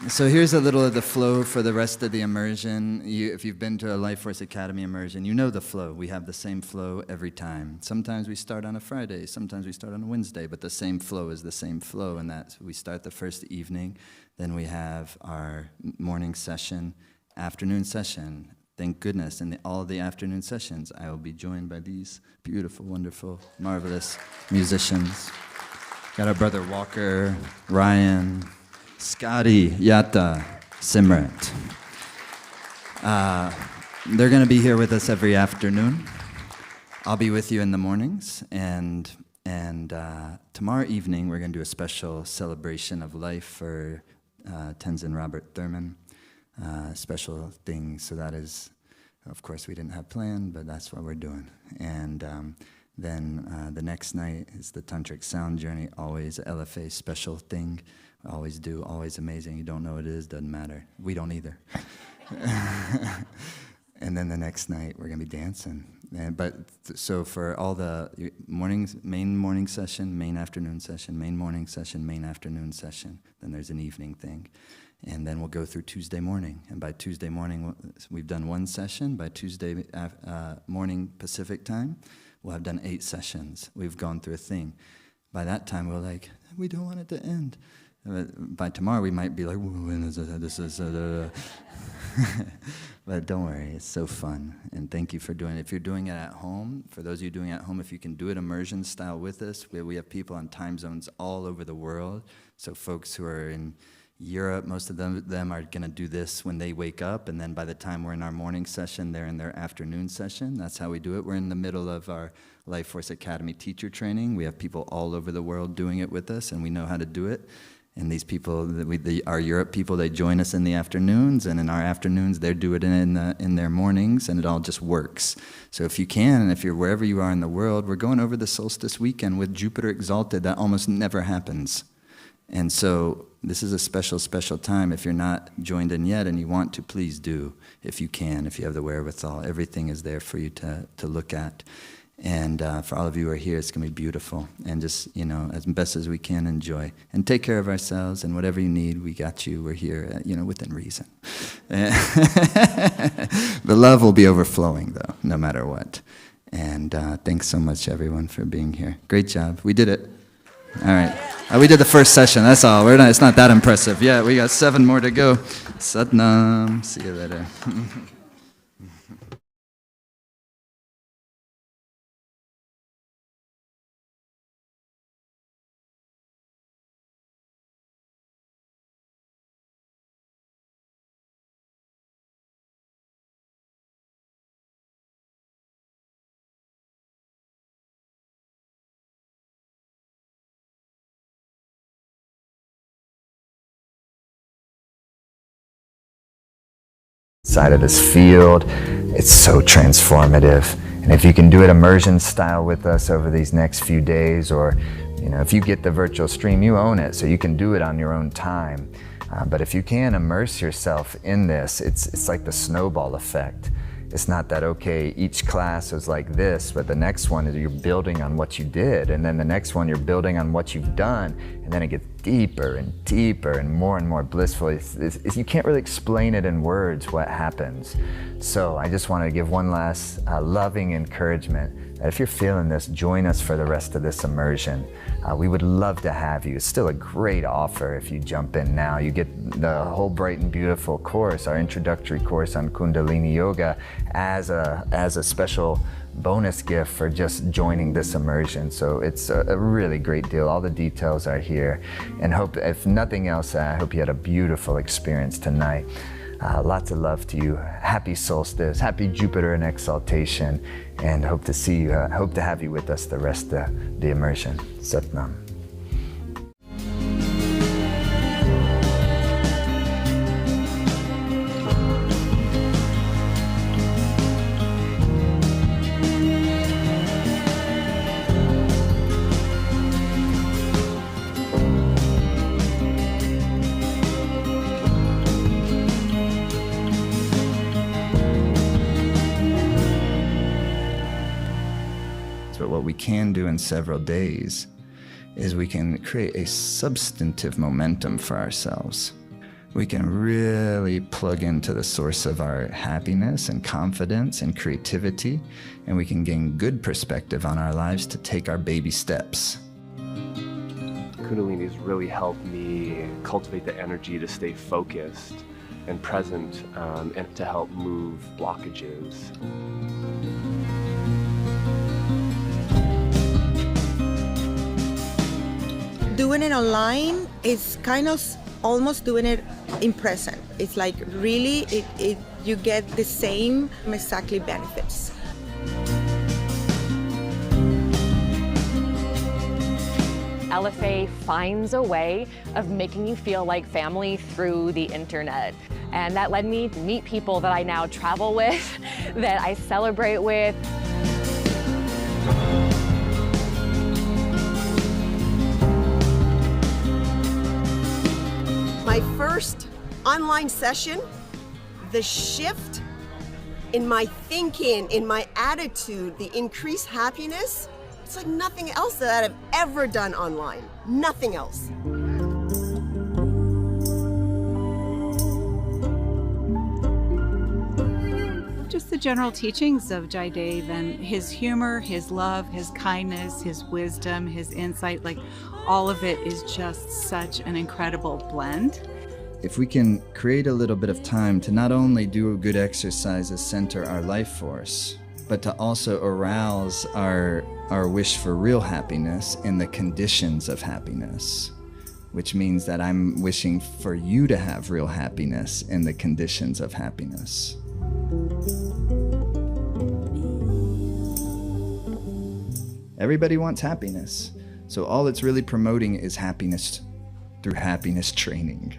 So here's a little of the flow for the rest of the immersion. If you've been to a Life Force Academy immersion, you know the flow. We have the same flow every time. Sometimes we start on a Friday, sometimes we start on a Wednesday, but the same flow is the same flow, and that's we start the first evening, then we have our morning session, afternoon session. Thank goodness, in all of the afternoon sessions, I will be joined by these beautiful, wonderful, marvelous musicians. Got our brother Walker, Ryan, Scotty, Yata, Simrat. They're going to be here with us every afternoon. I'll be with you in the mornings, and tomorrow evening we're going to do a special celebration of life for Tenzin Robert Thurman. Special thing, so that is, of course, we didn't have planned, but that's what we're doing. And then the next night is the Tantric Sound Journey, always a LFA special thing. Always do, always amazing. You don't know what it is, doesn't matter. We don't either. And then the next night, we're going to be dancing. So for all the mornings, main morning session, main afternoon session, main morning session, main afternoon session, then there's an evening thing. And then we'll go through Tuesday morning. And by Tuesday morning, we've done one session. By Tuesday morning Pacific time, we'll have done 8 sessions. We've gone through a thing. By that time, we're like, we don't want it to end. By tomorrow, we might be like, when is this is But don't worry, it's so fun. And thank you for doing it. If you're doing it at home, for those of you doing it at home, if you can do it immersion style with us, we have people on time zones all over the world. So folks who are in Europe, most of them are going to do this when they wake up, and then by the time we're in our morning session, they're in their afternoon session. That's how we do it. We're in the middle of our Life Force Academy teacher training. We have people all over the world doing it with us, and we know how to do it. And these people, our Europe people, they join us in the afternoons, and in our afternoons, they do it in their mornings, and it all just works. So if you can, and if you're wherever you are in the world, we're going over the Solstice weekend with Jupiter exalted. That almost never happens. And so this is a special, special time. If you're not joined in yet and you want to, please do, if you can, if you have the wherewithal. Everything is there for you to look at. And for all of you who are here, it's going to be beautiful. And just, as best as we can, enjoy. And take care of ourselves, and whatever you need, we got you. We're here, within reason. The love will be overflowing, though, no matter what. And thanks so much, everyone, for being here. Great job. We did it. All right. We did the first session, that's all. It's not that impressive. Yeah, we got 7 more to go. Satnam. See you later. Side of this field. It's so transformative. And if you can do it immersion style with us over these next few days, or if you get the virtual stream, you own it, so you can do it on your own time. But if you can immerse yourself in this, it's like the snowball effect. It's not that, okay, each class was like this, but the next one is you're building on what you did, and then the next one you're building on what you've done, and then it gets deeper and deeper and more blissful. You can't really explain it in words what happens. So I just want to give one last loving encouragement that if you're feeling this, join us for the rest of this immersion. We would love to have you. It's still a great offer if you jump in now. You get the whole Bright and Beautiful course, our introductory course on Kundalini Yoga, as a special bonus gift for just joining this immersion. So it's a really great deal. All the details are here. And hope, if nothing else, I hope you had a beautiful experience tonight. Lots of love to you. Happy solstice, happy Jupiter in exaltation, and hope to see you, hope to have you with us the rest of the immersion. Sat Nam. But what we can do in several days is we can create a substantive momentum for ourselves. We can really plug into the source of our happiness and confidence and creativity, and we can gain good perspective on our lives to take our baby steps. Kundalini has really helped me cultivate the energy to stay focused and present, and to help move blockages. Doing it online is kind of almost doing it in present. It's like really, you get the same exactly benefits. LFA finds a way of making you feel like family through the internet. And that led me to meet people that I now travel with, that I celebrate with. My first online session, the shift in my thinking, in my attitude, the increased happiness, it's like nothing else that I've ever done online. Nothing else. Just the general teachings of Jaidev and his humor, his love, his kindness, his wisdom, his insight, like all of it is just such an incredible blend. If we can create a little bit of time to not only do good exercises, center our life force, but to also arouse our wish for real happiness in the conditions of happiness, which means that I'm wishing for you to have real happiness in the conditions of happiness. Everybody wants happiness, so all it's really promoting is happiness through happiness training.